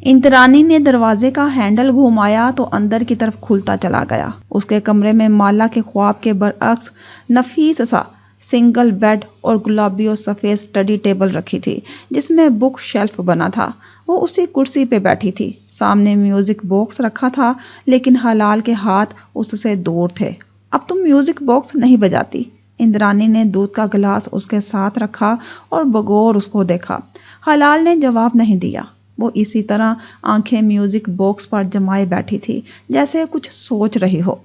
اندرانی نے دروازے کا ہینڈل گھمایا تو اندر کی طرف کھلتا چلا گیا۔ اس کے کمرے میں مالا کے خواب کے برعکس نفیس سا سنگل بیڈ اور گلابی اور سفید اسٹڈی ٹیبل رکھی تھی جس میں بک شیلف بنا تھا۔ وہ اسی کرسی پہ بیٹھی تھی، سامنے میوزک باکس رکھا تھا لیکن حلال کے ہاتھ اس سے دور تھے۔ اب تم میوزک باکس نہیں بجاتی؟ اندرانی نے دودھ کا گلاس اس کے ساتھ رکھا اور بغور اس کو دیکھا۔ حلال نے جواب نہیں دیا۔ وہ اسی طرح آنکھیں میوزک باکس پر جمائے بیٹھی تھی جیسے کچھ سوچ رہی ہو۔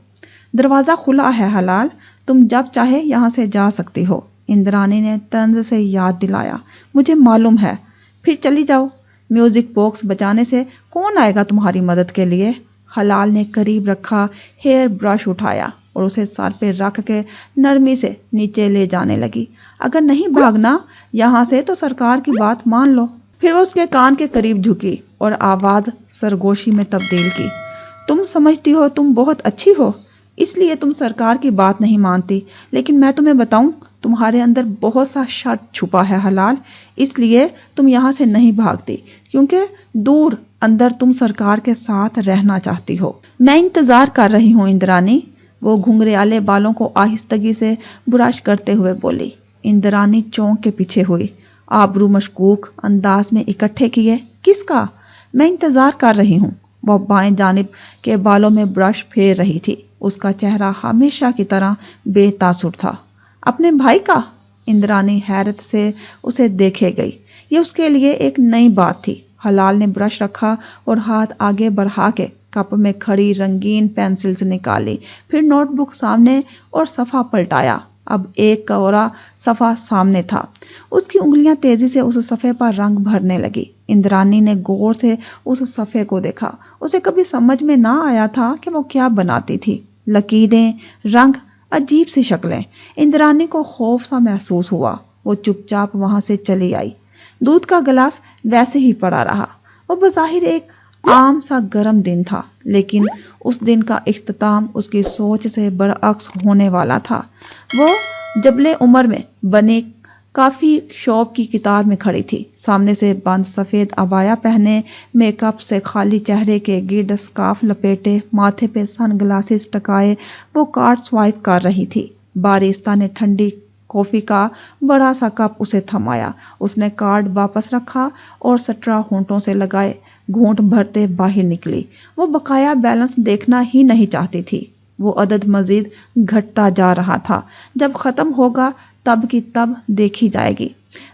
دروازہ کھلا ہے حلال، تم جب چاہے یہاں سے جا سکتی ہو، اندرانی نے طنز سے یاد دلایا۔ مجھے معلوم ہے، پھر چلی جاؤ، میوزک باکس بجانے سے کون آئے گا تمہاری مدد کے لیے؟ حلال نے قریب رکھا ہیئر برش اٹھایا اور اسے سر پہ رکھ کے نرمی سے نیچے لے جانے لگی۔ اگر نہیں بھاگنا یہاں سے تو سرکار کی بات مان لو۔ پھر وہ اس کے کان کے قریب جھکی اور آواز سرگوشی میں تبدیل کی۔ تم سمجھتی ہو تم بہت اچھی ہو، اس لیے تم سرکار کی بات نہیں مانتی، لیکن میں تمہیں بتاؤں تمہارے اندر بہت سا شر چھپا ہے حلال، اس لیے تم یہاں سے نہیں بھاگتی کیونکہ دور اندر تم سرکار کے ساتھ رہنا چاہتی ہو۔ میں انتظار کر رہی ہوں اندرانی، وہ گھنگریالے بالوں کو آہستگی سے برش کرتے ہوئے بولی۔ اندرانی چونک کے پیچھے ہوئی، آبرو مشکوک انداز میں اکٹھے کیے۔ کس کا؟ میں انتظار کر رہی ہوں۔ وہ بائیں جانب کے بالوں میں برش پھیر رہی تھی۔ اس کا چہرہ ہمیشہ کی طرح بے تاثر تھا۔ اپنے بھائی کا؟ اندرانی حیرت سے اسے دیکھے گئی۔ یہ اس کے لیے ایک نئی بات تھی۔ حلال نے برش رکھا اور ہاتھ آگے بڑھا کے کپ میں کھڑی رنگین پینسلز نکالی، پھر نوٹ بک سامنے اور صفحہ پلٹایا۔ اب ایک کورا صفحہ سامنے تھا۔ اس کی انگلیاں تیزی سے اس صفحے پر رنگ بھرنے لگی۔ اندرانی نے غور سے اس صفحے کو دیکھا۔ اسے کبھی سمجھ میں نہ آیا تھا کہ وہ کیا بناتی تھی۔ لکیریں، رنگ، عجیب سی شکلیں۔ اندرانی کو خوف سا محسوس ہوا۔ وہ چپ چاپ وہاں سے چلی آئی۔ دودھ کا گلاس ویسے ہی پڑا رہا۔ وہ بظاہر ایک عام سا گرم دن تھا، لیکن اس دن کا اختتام اس کی سوچ سے برعکس ہونے والا تھا۔ وہ جبلے عمر میں بنی کافی شاپ کی قطار میں کھڑی تھی۔ سامنے سے بند سفید عبایا پہنے، میک اپ سے خالی چہرے کے گرد اسکارف لپیٹے، ماتھے پہ سن گلاسز ٹکائے وہ کارڈ سوائپ کر رہی تھی۔ باریستا نے ٹھنڈی کافی کا بڑا سا کپ اسے تھمایا۔ اس نے کارڈ واپس رکھا اور سٹرا ہونٹوں سے لگائے گھونٹ بھرتے باہر نکلی۔ وہ بقایا بیلنس دیکھنا ہی نہیں چاہتی تھی۔ وہ عدد مزید گھٹتا جا رہا تھا۔ جب ختم ہوگا تب کی تب دیکھی جائے گی۔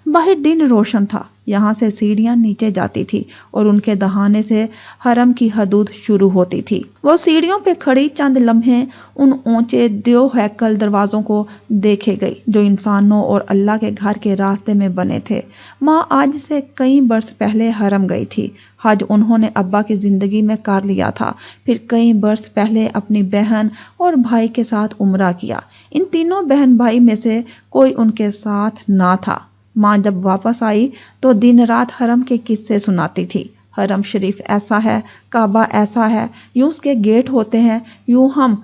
باہر دن روشن تھا۔ یہاں سے سیڑھیاں نیچے جاتی تھی اور ان کے دہانے سے حرم کی حدود شروع ہوتی تھی۔ وہ سیڑھیوں پہ کھڑی چند لمحے ان اونچے دیو ہیکل دروازوں کو دیکھے گئی جو انسانوں اور اللہ کے گھر کے راستے میں بنے تھے۔ ماں آج سے کئی برس پہلے حرم گئی تھی۔ حج انہوں نے ابا کی زندگی میں کر لیا تھا، پھر کئی برس پہلے اپنی بہن اور بھائی کے ساتھ عمرہ کیا۔ ان تینوں بہن بھائی میں سے کوئی ان کے ساتھ نہ تھا۔ ماں جب واپس آئی تو دن رات حرم کے قصے سناتی تھی۔ حرم شریف ایسا ہے، کعبہ ایسا ہے، یوں اس کے گیٹ ہوتے ہیں، یوں ہم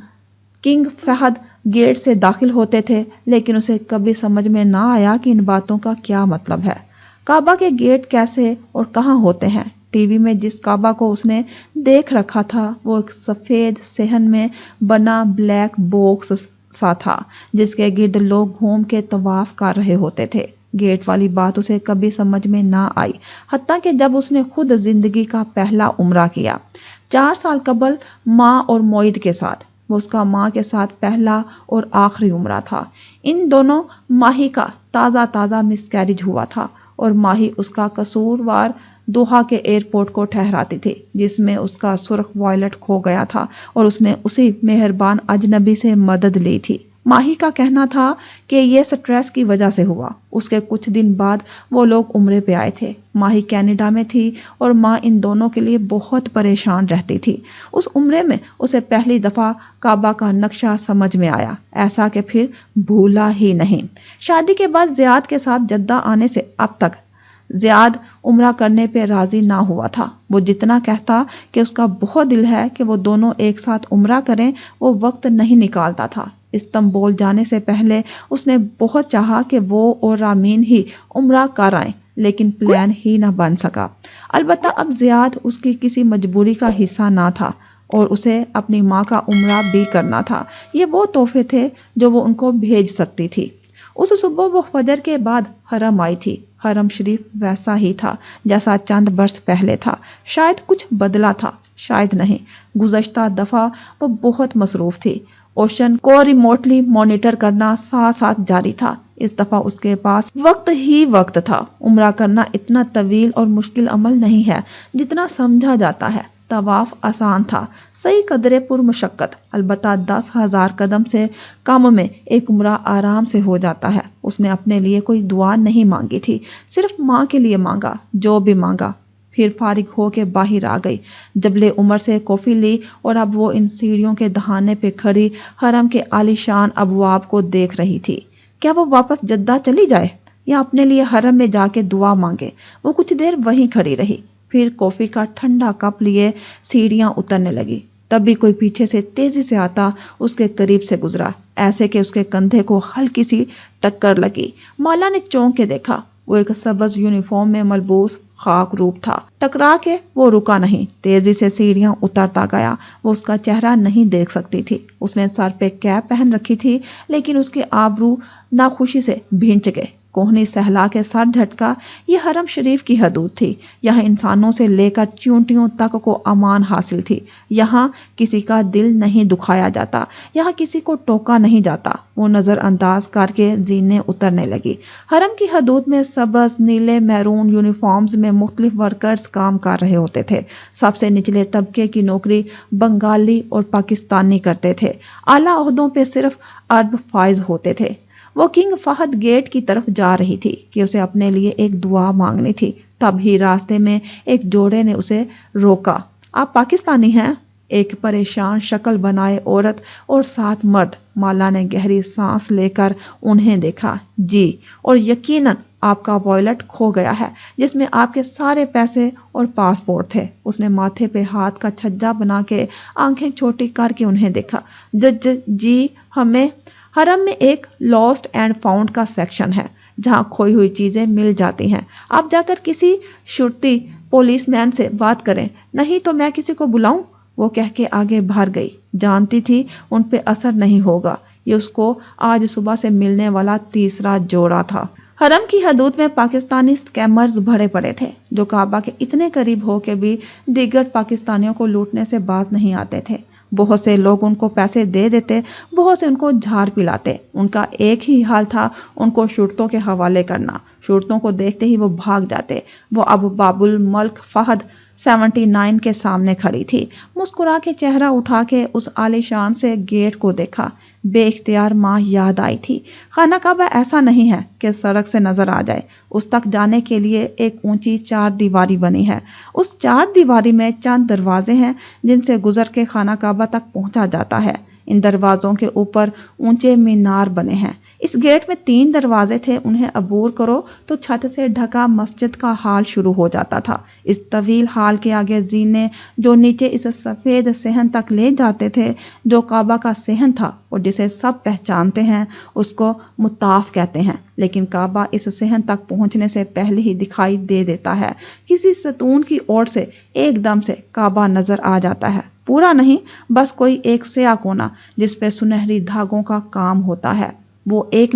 کنگ فہد گیٹ سے داخل ہوتے تھے، لیکن اسے کبھی سمجھ میں نہ آیا کہ ان باتوں کا کیا مطلب ہے۔ کعبہ کے گیٹ کیسے اور کہاں ہوتے ہیں؟ ٹی وی میں جس کعبہ کو اس نے دیکھ رکھا تھا وہ ایک سفید صحن میں بنا بلیک باکس سا تھا جس کے گرد لوگ گھوم کے طواف کر رہے ہوتے تھے۔ گیٹ والی بات اسے کبھی سمجھ میں نہ آئی، حتیٰ کہ جب اس نے خود زندگی کا پہلا عمرہ کیا 4 سال قبل ماں اور معید کے ساتھ۔ وہ اس کا ماں کے ساتھ پہلا اور آخری عمرہ تھا۔ ان دونوں ماہی کا تازہ مس کیریج ہوا تھا اور ماہی اس کا قصوروار دوحہ کے ایئرپورٹ کو ٹھہراتی تھی جس میں اس کا سرخ وائلٹ کھو گیا تھا اور اس نے اسی مہربان اجنبی سے مدد لی تھی۔ ماہی کا کہنا تھا کہ یہ سٹریس کی وجہ سے ہوا۔ اس کے کچھ دن بعد وہ لوگ عمرے پہ آئے تھے۔ ماہی کینیڈا میں تھی اور ماں ان دونوں کے لیے بہت پریشان رہتی تھی۔ اس عمرے میں اسے پہلی دفعہ کعبہ کا نقشہ سمجھ میں آیا، ایسا کہ پھر بھولا ہی نہیں۔ شادی کے بعد زیاد کے ساتھ جدہ آنے سے اب تک زیاد عمرہ کرنے پہ راضی نہ ہوا تھا۔ وہ جتنا کہتا کہ اس کا بہت دل ہے کہ وہ دونوں ایک ساتھ عمرہ کریں، وہ وقت نہیں نکالتا تھا۔ استنبول جانے سے پہلے اس نے بہت چاہا کہ وہ اور رامین ہی عمرہ کر آئیں، لیکن پلان ہی نہ بن سکا۔ البتہ اب زیاد اس کی کسی مجبوری کا حصہ نہ تھا اور اسے اپنی ماں کا عمرہ بھی کرنا تھا۔ یہ وہ تحفے تھے جو وہ ان کو بھیج سکتی تھی۔ اس صبح وہ فجر کے بعد حرم آئی تھی۔ حرم شریف ویسا ہی تھا جیسا چند برس پہلے تھا۔ شاید کچھ بدلا تھا، شاید نہیں۔ گزشتہ دفعہ وہ بہت مصروف تھی۔ اوشن کو ریموٹلی مانیٹر کرنا ساتھ ساتھ جاری تھا۔ اس دفعہ اس کے پاس وقت ہی وقت تھا۔ عمرہ کرنا اتنا طویل اور مشکل عمل نہیں ہے جتنا سمجھا جاتا ہے۔ طواف آسان تھا، صحیح قدرے پر مشقت، البتہ 10,000 قدم سے کم میں ایک عمرہ آرام سے ہو جاتا ہے۔ اس نے اپنے لیے کوئی دعا نہیں مانگی تھی، صرف ماں کے لیے مانگا، جو بھی مانگا۔ پھر فارغ ہو کے باہر آ گئی، جبل عمر سے کافی لی اور اب وہ ان سیڑھیوں کے دہانے پہ کھڑی حرم کے عالی شان ابواب کو دیکھ رہی تھی۔ کیا وہ واپس جدہ چلی جائے یا اپنے لیے حرم میں جا کے دعا مانگے؟ وہ کچھ دیر وہیں کھڑی رہی، پھر کافی کا ٹھنڈا کپ لیے سیڑھیاں اترنے لگی۔ تبھی کوئی پیچھے سے تیزی سے آتا اس کے قریب سے گزرا، ایسے کہ اس کے کندھے کو ہلکی سی ٹکر لگی۔ مالا نے چونک کے دیکھا، وہ ایک سبز یونیفارم میں ملبوس خاک روپ تھا۔ ٹکرا کے وہ رکا نہیں، تیزی سے سیڑھیاں اترتا گیا۔ وہ اس کا چہرہ نہیں دیکھ سکتی تھی، اس نے سر پہ کیپ پہن رکھی تھی، لیکن اس کے آبرو ناخوشی سے بھینچ گئے۔ کوہنی سہلا کے سر جھٹکا۔ یہ حرم شریف کی حدود تھی، یہاں انسانوں سے لے کر چیونٹیوں تک کو امان حاصل تھی۔ یہاں کسی کا دل نہیں دکھایا جاتا، یہاں کسی کو ٹوکا نہیں جاتا۔ وہ نظر انداز کر کے زینے اترنے لگی۔ حرم کی حدود میں سبز، نیلے، میرون یونیفارمز میں مختلف ورکرز کام کر رہے ہوتے تھے۔ سب سے نچلے طبقے کی نوکری بنگالی اور پاکستانی کرتے تھے۔ اعلیٰ عہدوں پہ صرف عرب فائز ہوتے تھے۔ وہ کنگ فہد گیٹ کی طرف جا رہی تھی کہ اسے اپنے لیے ایک دعا مانگنی تھی۔ تب ہی راستے میں ایک جوڑے نے اسے روکا۔ آپ پاکستانی ہیں؟ ایک پریشان شکل بنائے عورت اور 7 مرد۔ مالا نے گہری سانس لے کر انہیں دیکھا۔ جی، اور یقیناً آپ کا والیٹ کھو گیا ہے جس میں آپ کے سارے پیسے اور پاسپورٹ تھے۔ اس نے ماتھے پہ ہاتھ کا چھجا بنا کے آنکھیں چھوٹی کر کے انہیں دیکھا۔ جی ہمیں حرم میں ایک لاسٹ اینڈ فاؤنڈ کا سیکشن ہے جہاں کھوئی ہوئی چیزیں مل جاتی ہیں۔ آپ جا کر کسی شرطی پولیس مین سے بات کریں، نہیں تو میں کسی کو بلاؤں؟ وہ کہہ کے آگے بڑھ گئی، جانتی تھی ان پہ اثر نہیں ہوگا۔ یہ اس کو آج صبح سے ملنے والا تیسرا جوڑا تھا۔ حرم کی حدود میں پاکستانی سکیمرز بھرے پڑے تھے جو کعبہ کے اتنے قریب ہو کے بھی دیگر پاکستانیوں کو لوٹنے سے باز نہیں آتے تھے۔ بہت سے لوگ ان کو پیسے دے دیتے، بہت سے ان کو جھاڑ پلاتے۔ ان کا ایک ہی حال تھا، ان کو شرطوں کے حوالے کرنا۔ شرطوں کو دیکھتے ہی وہ بھاگ جاتے۔ وہ اب باب الملک فہد 79 کے سامنے کھڑی تھی، مسکرا کے چہرہ اٹھا کے اس عالی شان سے گیٹ کو دیکھا۔ بے اختیار ماں یاد آئی تھی۔ خانہ کعبہ ایسا نہیں ہے کہ سڑک سے نظر آ جائے، اس تک جانے کے لیے ایک اونچی 4 دیواری بنی ہے۔ اس 4 دیواری میں چند دروازے ہیں جن سے گزر کے خانہ کعبہ تک پہنچا جاتا ہے۔ ان دروازوں کے اوپر اونچے مینار بنے ہیں۔ اس گیٹ میں 3 دروازے تھے، انہیں عبور کرو تو چھت سے ڈھکا مسجد کا ہال شروع ہو جاتا تھا۔ اس طویل ہال کے آگے زینے جو نیچے اس سفید صحن تک لے جاتے تھے جو کعبہ کا صحن تھا اور جسے سب پہچانتے ہیں، اس کو مطاف کہتے ہیں، لیکن کعبہ اس صحن تک پہنچنے سے پہلے ہی دکھائی دے دیتا ہے۔ کسی ستون کی اوٹ سے ایک دم سے کعبہ نظر آ جاتا ہے، پورا نہیں، بس کوئی ایک سیاہ کونا جس پہ سنہری دھاگوں کا کام ہوتا ہے۔ وہ ایک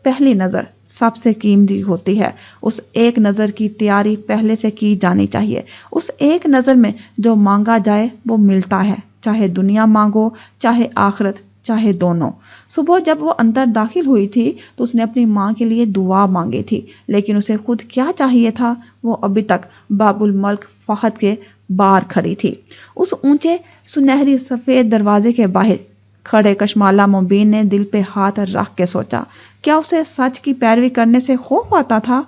پہلی نظر سب سے قیمتی ہوتی ہے۔ اس ایک نظر کی تیاری پہلے سے کی جانی چاہیے۔ اس ایک نظر میں جو مانگا جائے وہ ملتا ہے، چاہے دنیا مانگو، چاہے آخرت، چاہے دونوں۔ صبح جب وہ اندر داخل ہوئی تھی تو اس نے اپنی ماں کے لیے دعا مانگی تھی، لیکن اسے خود کیا چاہیے تھا؟ وہ ابھی تک باب الملک فہد کے باہر کھڑی تھی۔ اس اونچے سنہری سفید دروازے کے باہر کھڑے کشمالہ مبین نے دل پہ ہاتھ رکھ کے سوچا، کیا اسے سچ کی پیروی کرنے سے خوف آتا تھا؟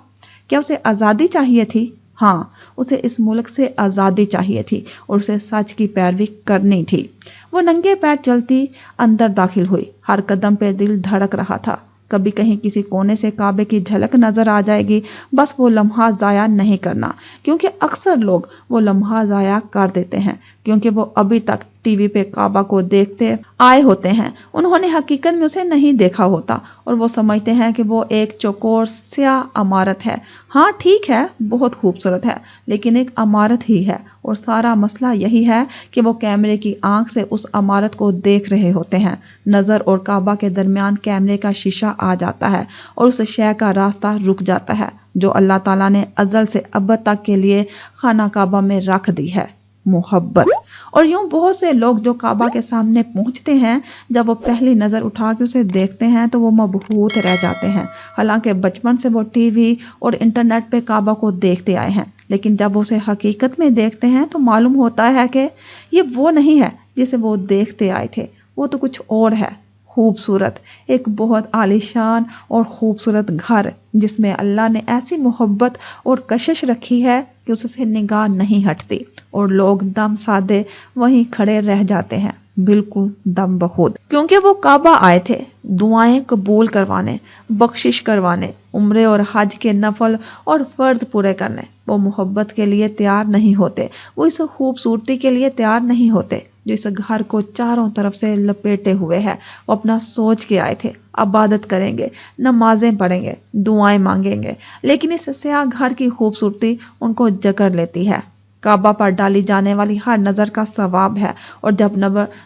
کیا اسے آزادی چاہیے تھی؟ ہاں، اسے اس ملک سے آزادی چاہیے تھی اور اسے سچ کی پیروی کرنی تھی۔ وہ ننگے پیر چلتی اندر داخل ہوئی، ہر قدم پہ دل دھڑک رہا تھا۔ کبھی کہیں کسی کونے سے کعبے کی جھلک نظر آ جائے گی، بس وہ لمحہ ضائع نہیں کرنا، کیونکہ اکثر لوگ وہ لمحہ ضائع کر دیتے ہیں کیونکہ وہ ابھی تک ٹی وی پہ کعبہ کو دیکھتے آئے ہوتے ہیں۔ انہوں نے حقیقت میں اسے نہیں دیکھا ہوتا اور وہ سمجھتے ہیں کہ وہ ایک چوکور سیاہ عمارت ہے۔ ہاں ٹھیک ہے، بہت خوبصورت ہے، لیکن ایک عمارت ہی ہے، اور سارا مسئلہ یہی ہے کہ وہ کیمرے کی آنکھ سے اس عمارت کو دیکھ رہے ہوتے ہیں۔ نظر اور کعبہ کے درمیان کیمرے کا شیشہ آ جاتا ہے اور اس شے کا راستہ رک جاتا ہے جو اللہ تعالیٰ نے ازل سے ابد تک کے لیے خانہ کعبہ میں رکھ دی ہے، محبت۔ اور یوں بہت سے لوگ جو کعبہ کے سامنے پہنچتے ہیں، جب وہ پہلی نظر اٹھا کے اسے دیکھتے ہیں تو وہ مبہوت رہ جاتے ہیں، حالانکہ بچپن سے وہ ٹی وی اور انٹرنیٹ پہ کعبہ کو دیکھتے آئے ہیں، لیکن جب اسے حقیقت میں دیکھتے ہیں تو معلوم ہوتا ہے کہ یہ وہ نہیں ہے جسے وہ دیکھتے آئے تھے، وہ تو کچھ اور ہے، خوبصورت، ایک بہت عالیشان اور خوبصورت گھر جس میں اللہ نے ایسی محبت اور کشش رکھی ہے کہ اس سے نگاہ نہیں ہٹتی، اور لوگ دم سادے وہیں کھڑے رہ جاتے ہیں، بالکل دم بخود، کیونکہ وہ کعبہ آئے تھے دعائیں قبول کروانے، بخشش کروانے، عمرے اور حج کے نفل اور فرض پورے کرنے۔ وہ محبت کے لیے تیار نہیں ہوتے، وہ اس خوبصورتی کے لیے تیار نہیں ہوتے جو اس گھر کو چاروں طرف سے لپیٹے ہوئے ہے۔ وہ اپنا سوچ کے آئے تھے، عبادت کریں گے، نمازیں پڑھیں گے، دعائیں مانگیں گے، لیکن اس سیاہ گھر کی خوبصورتی ان کو جکڑ لیتی ہے۔ کعبہ پر ڈالی جانے والی ہر نظر کا ثواب ہے، اور جب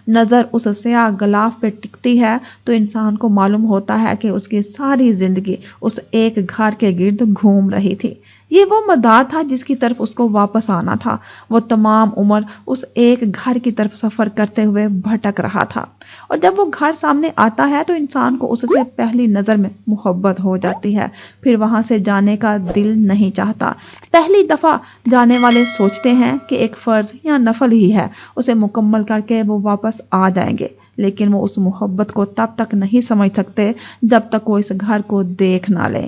نظر اس سیاہ غلاف پہ ٹکتی ہے تو انسان کو معلوم ہوتا ہے کہ اس کی ساری زندگی اس ایک گھر کے گرد گھوم رہی تھی۔ یہ وہ مدار تھا جس کی طرف اس کو واپس آنا تھا، وہ تمام عمر اس ایک گھر کی طرف سفر کرتے ہوئے بھٹک رہا تھا، اور جب وہ گھر سامنے آتا ہے تو انسان کو اس سے پہلی نظر میں محبت ہو جاتی ہے، پھر وہاں سے جانے کا دل نہیں چاہتا۔ پہلی دفعہ جانے والے سوچتے ہیں کہ ایک فرض یا نفل ہی ہے، اسے مکمل کر کے وہ واپس آ جائیں گے، لیکن وہ اس محبت کو تب تک نہیں سمجھ سکتے جب تک وہ اس گھر کو دیکھ نہ لیں۔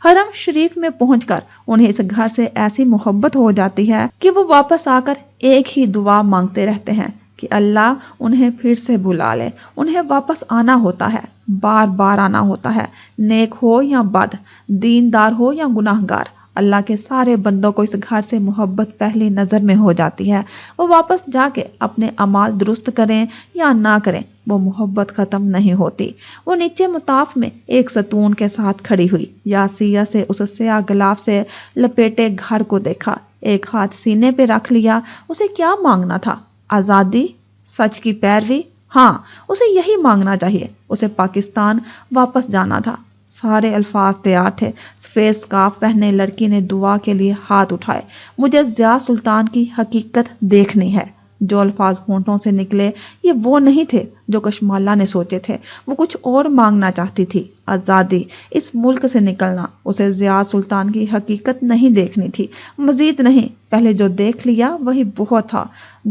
حرم شریف میں پہنچ کر انہیں اس گھر سے ایسی محبت ہو جاتی ہے کہ وہ واپس آ کر ایک ہی دعا مانگتے رہتے ہیں کہ اللہ انہیں پھر سے بلا لے۔ انہیں واپس آنا ہوتا ہے، بار بار آنا ہوتا ہے، نیک ہو یا بد، دیندار ہو یا گناہ گار۔ اللہ کے سارے بندوں کو اس گھر سے محبت پہلی نظر میں ہو جاتی ہے۔ وہ واپس جا کے اپنے اعمال درست کریں یا نہ کریں، وہ محبت ختم نہیں ہوتی۔ وہ نیچے مطاف میں ایک ستون کے ساتھ کھڑی ہوئی، یاسیہ سے اس سیاہ غلاف سے لپیٹے گھر کو دیکھا، ایک ہاتھ سینے پہ رکھ لیا۔ اسے کیا مانگنا تھا؟ آزادی، سچ کی پیروی؟ ہاں، اسے یہی مانگنا چاہیے۔ اسے پاکستان واپس جانا تھا۔ سارے الفاظ تیار تھے۔ سفید سکارف پہنے لڑکی نے دعا کے لیے ہاتھ اٹھائے۔ مجھے ضیاء سلطان کی حقیقت دیکھنی ہے۔ جو الفاظ ہونٹوں سے نکلے یہ وہ نہیں تھے جو کشمالہ نے سوچے تھے، وہ کچھ اور مانگنا چاہتی تھی، آزادی، اس ملک سے نکلنا۔ اسے ضیاء سلطان کی حقیقت نہیں دیکھنی تھی، مزید نہیں، پہلے جو دیکھ لیا وہی بہت تھا۔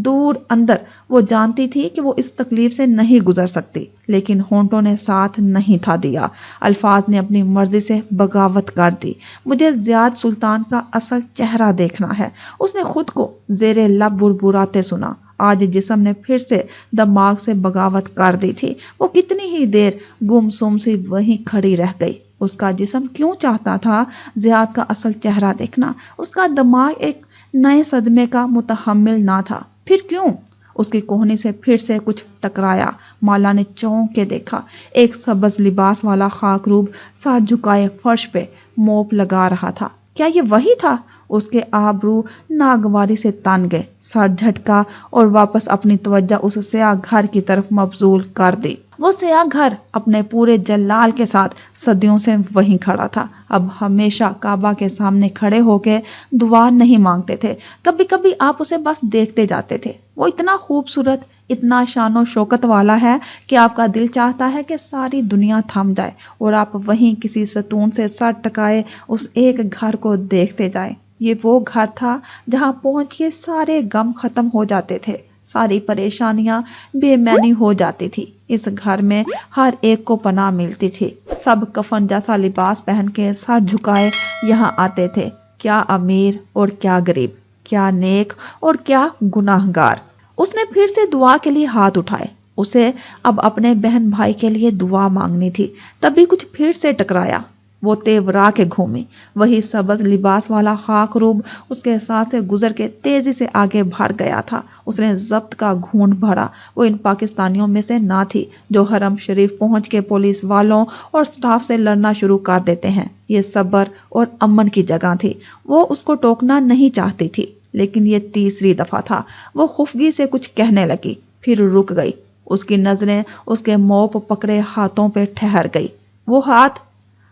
دور اندر وہ جانتی تھی کہ وہ اس تکلیف سے نہیں گزر سکتی، لیکن ہونٹوں نے ساتھ نہیں تھا دیا، الفاظ نے اپنی مرضی سے بغاوت کر دی۔ مجھے ضیاء سلطان کا اصل چہرہ دیکھنا ہے۔ اس نے خود کو زیر لب بربراتے سنا۔ آج جسم نے پھر سے دماغ سے بغاوت کر دی تھی۔ وہ کتنی ہی دیر گم سم سی وہیں کھڑی رہ گئی۔ اس کا جسم کیوں چاہتا تھا ضیاء کا اصل چہرہ دیکھنا؟ اس کا دماغ ایک نئے صدمے کا متحمل نہ تھا۔ پھر کیوں؟ اس کی کوہنی سے پھر سے کچھ ٹکرایا۔ مالا نے چونک کے دیکھا، ایک سبز لباس والا خاکروب سر جھکائے فرش پہ موپ لگا رہا تھا۔ کیا یہ وہی تھا؟ اس کے آبرو ناگواری سے تن گئے، سر جھٹکا اور واپس اپنی توجہ اس سیاہ گھر کی طرف مبذول کر دی۔ وہ سیاہ گھر اپنے پورے جلال کے ساتھ صدیوں سے وہیں کھڑا تھا۔ اب ہمیشہ کعبہ کے سامنے کھڑے ہو کے دعا نہیں مانگتے تھے، کبھی کبھی آپ اسے بس دیکھتے جاتے تھے۔ وہ اتنا خوبصورت، اتنا شان و شوکت والا ہے کہ آپ کا دل چاہتا ہے کہ ساری دنیا تھم جائے اور آپ وہیں کسی ستون سے سر ٹکائے اس ایک گھر کو دیکھتے جائیں۔ یہ وہ گھر تھا جہاں پہنچ کے سارے غم ختم ہو جاتے تھے، ساری پریشانیاں بے معنی ہو جاتی تھی۔ اس گھر میں ہر ایک کو پناہ ملتی تھی۔ سب کفن جیسا لباس پہن کے سر جھکائے یہاں آتے تھے، کیا امیر اور کیا غریب، کیا نیک اور کیا گناہ گار۔ اس نے پھر سے دعا کے لیے ہاتھ اٹھائے۔ اسے اب اپنے بہن بھائی کے لیے دعا مانگنی تھی۔ تبھی کچھ پھر سے ٹکرایا۔ وہ تیورا کے گھومی، وہی سبز لباس والا خاک روب اس کے ساتھ سے گزر کے تیزی سے آگے بڑھ گیا تھا۔ اس نے ضبط کا گھونٹ بھرا۔ وہ ان پاکستانیوں میں سے نہ تھی جو حرم شریف پہنچ کے پولیس والوں اور سٹاف سے لڑنا شروع کر دیتے ہیں۔ یہ صبر اور امن کی جگہ تھی۔ وہ اس کو ٹوکنا نہیں چاہتی تھی، لیکن یہ تیسری دفعہ تھا۔ وہ خفگی سے کچھ کہنے لگی، پھر رک گئی۔ اس کی نظریں اس کے موپ پکڑے ہاتھوں پہ ٹھہر گئی۔ وہ ہاتھ،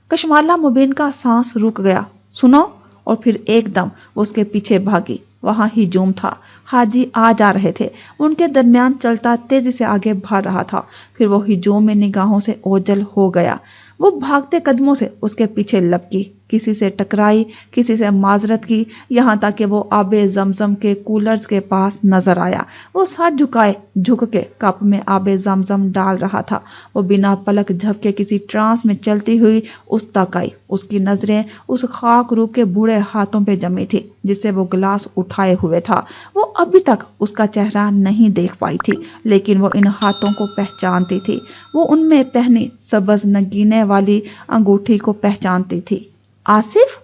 کشمالہ مبین کا سانس رک گیا۔ سنو، اور پھر ایک دم وہ اس کے پیچھے بھاگی۔ وہاں ہجوم تھا، حاجی آ جا رہے تھے، ان کے درمیان چلتا تیزی سے آگے بڑھ رہا تھا۔ پھر وہ ہجوم میں نگاہوں سے اوجھل ہو گیا۔ وہ بھاگتے قدموں سے اس کے پیچھے لپکی، کسی سے ٹکرائی، کسی سے معذرت کی، یہاں تک کہ وہ آب زمزم کے کولرز کے پاس نظر آیا۔ وہ سر جھکائے جھک کے کپ میں آب زمزم ڈال رہا تھا۔ وہ بنا پلک جھپکے کسی ٹرانس میں چلتی ہوئی اس تک آئی۔ اس کی نظریں اس خاک روپ کے بوڑھے ہاتھوں پہ جمی تھی جس سے وہ گلاس اٹھائے ہوئے تھا۔ وہ ابھی تک اس کا چہرہ نہیں دیکھ پائی تھی، لیکن وہ ان ہاتھوں کو پہچانتی تھی۔ وہ ان میں پہنی سبز نگینے والی انگوٹھی کو پہچانتی تھی۔ آصف،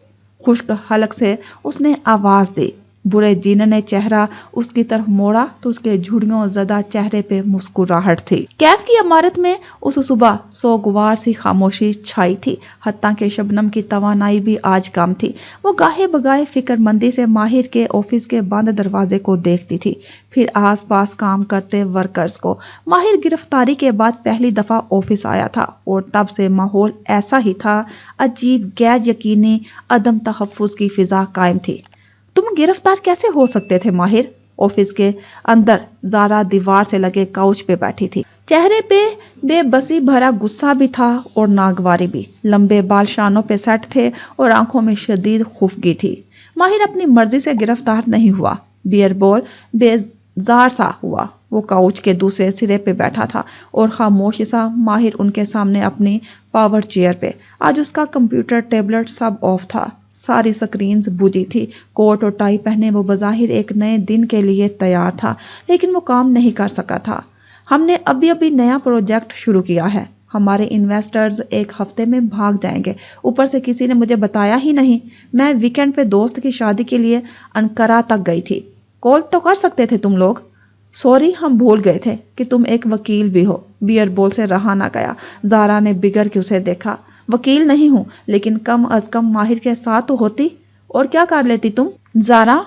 خشک حلق سے اس نے آواز دی۔ برے جن نے چہرہ اس کی طرف موڑا تو اس کے جھڑیوں زدہ چہرے پہ مسکراہٹ تھی۔ کیف کی عمارت میں اس صبح سوگوار سی خاموشی چھائی تھی، حتیٰ کہ شبنم کی توانائی بھی آج کم تھی۔ وہ گاہے بگاہے فکر مندی سے ماہر کے آفس کے بند دروازے کو دیکھتی تھی، پھر آس پاس کام کرتے ورکرز کو۔ ماہر گرفتاری کے بعد پہلی دفعہ آفس آیا تھا اور تب سے ماحول ایسا ہی تھا، عجیب غیر یقینی عدم تحفظ کی فضا قائم تھی۔ تم گرفتار کیسے ہو سکتے تھے ماہر؟ آفس کے اندر زارا دیوار سے لگے کاؤچ پہ بیٹھی تھی۔ چہرے پہ بے بسی بھرا غصہ بھی تھا اور ناگواری بھی۔ لمبے بال شانوں پہ سیٹ تھے اور آنکھوں میں شدید خفگی تھی۔ ماہر اپنی مرضی سے گرفتار نہیں ہوا، بیئر بول بیزار سا ہوا۔ وہ کاؤچ کے دوسرے سرے پہ بیٹھا تھا اور خاموش سا، ماہر ان کے سامنے اپنی پاور چیئر پہ۔ آج اس کا کمپیوٹر، ٹیبلٹ سب آف تھا، ساری سکرینز بجھی تھی۔ کوٹ اور ٹائی پہنے وہ بظاہر ایک نئے دن کے لیے تیار تھا، لیکن وہ کام نہیں کر سکا تھا۔ ہم نے ابھی نیا پروجیکٹ شروع کیا ہے، ہمارے انویسٹرز ایک ہفتے میں بھاگ جائیں گے، اوپر سے کسی نے مجھے بتایا ہی نہیں۔ میں ویکینڈ پہ دوست کی شادی کے لیے انقرہ تک گئی تھی۔ کال تو کر سکتے تھے تم لوگ۔ سوری، ہم بھول گئے تھے کہ تم ایک وکیل بھی ہو۔ بیئر بول سے رہا نہ گیا۔ زارا نے بگڑ کے اسے دیکھا۔ وکیل نہیں ہوں، لیکن کم از کم ماہر کے ساتھ تو ہوتی۔ اور کیا کر لیتی تم؟ زارا،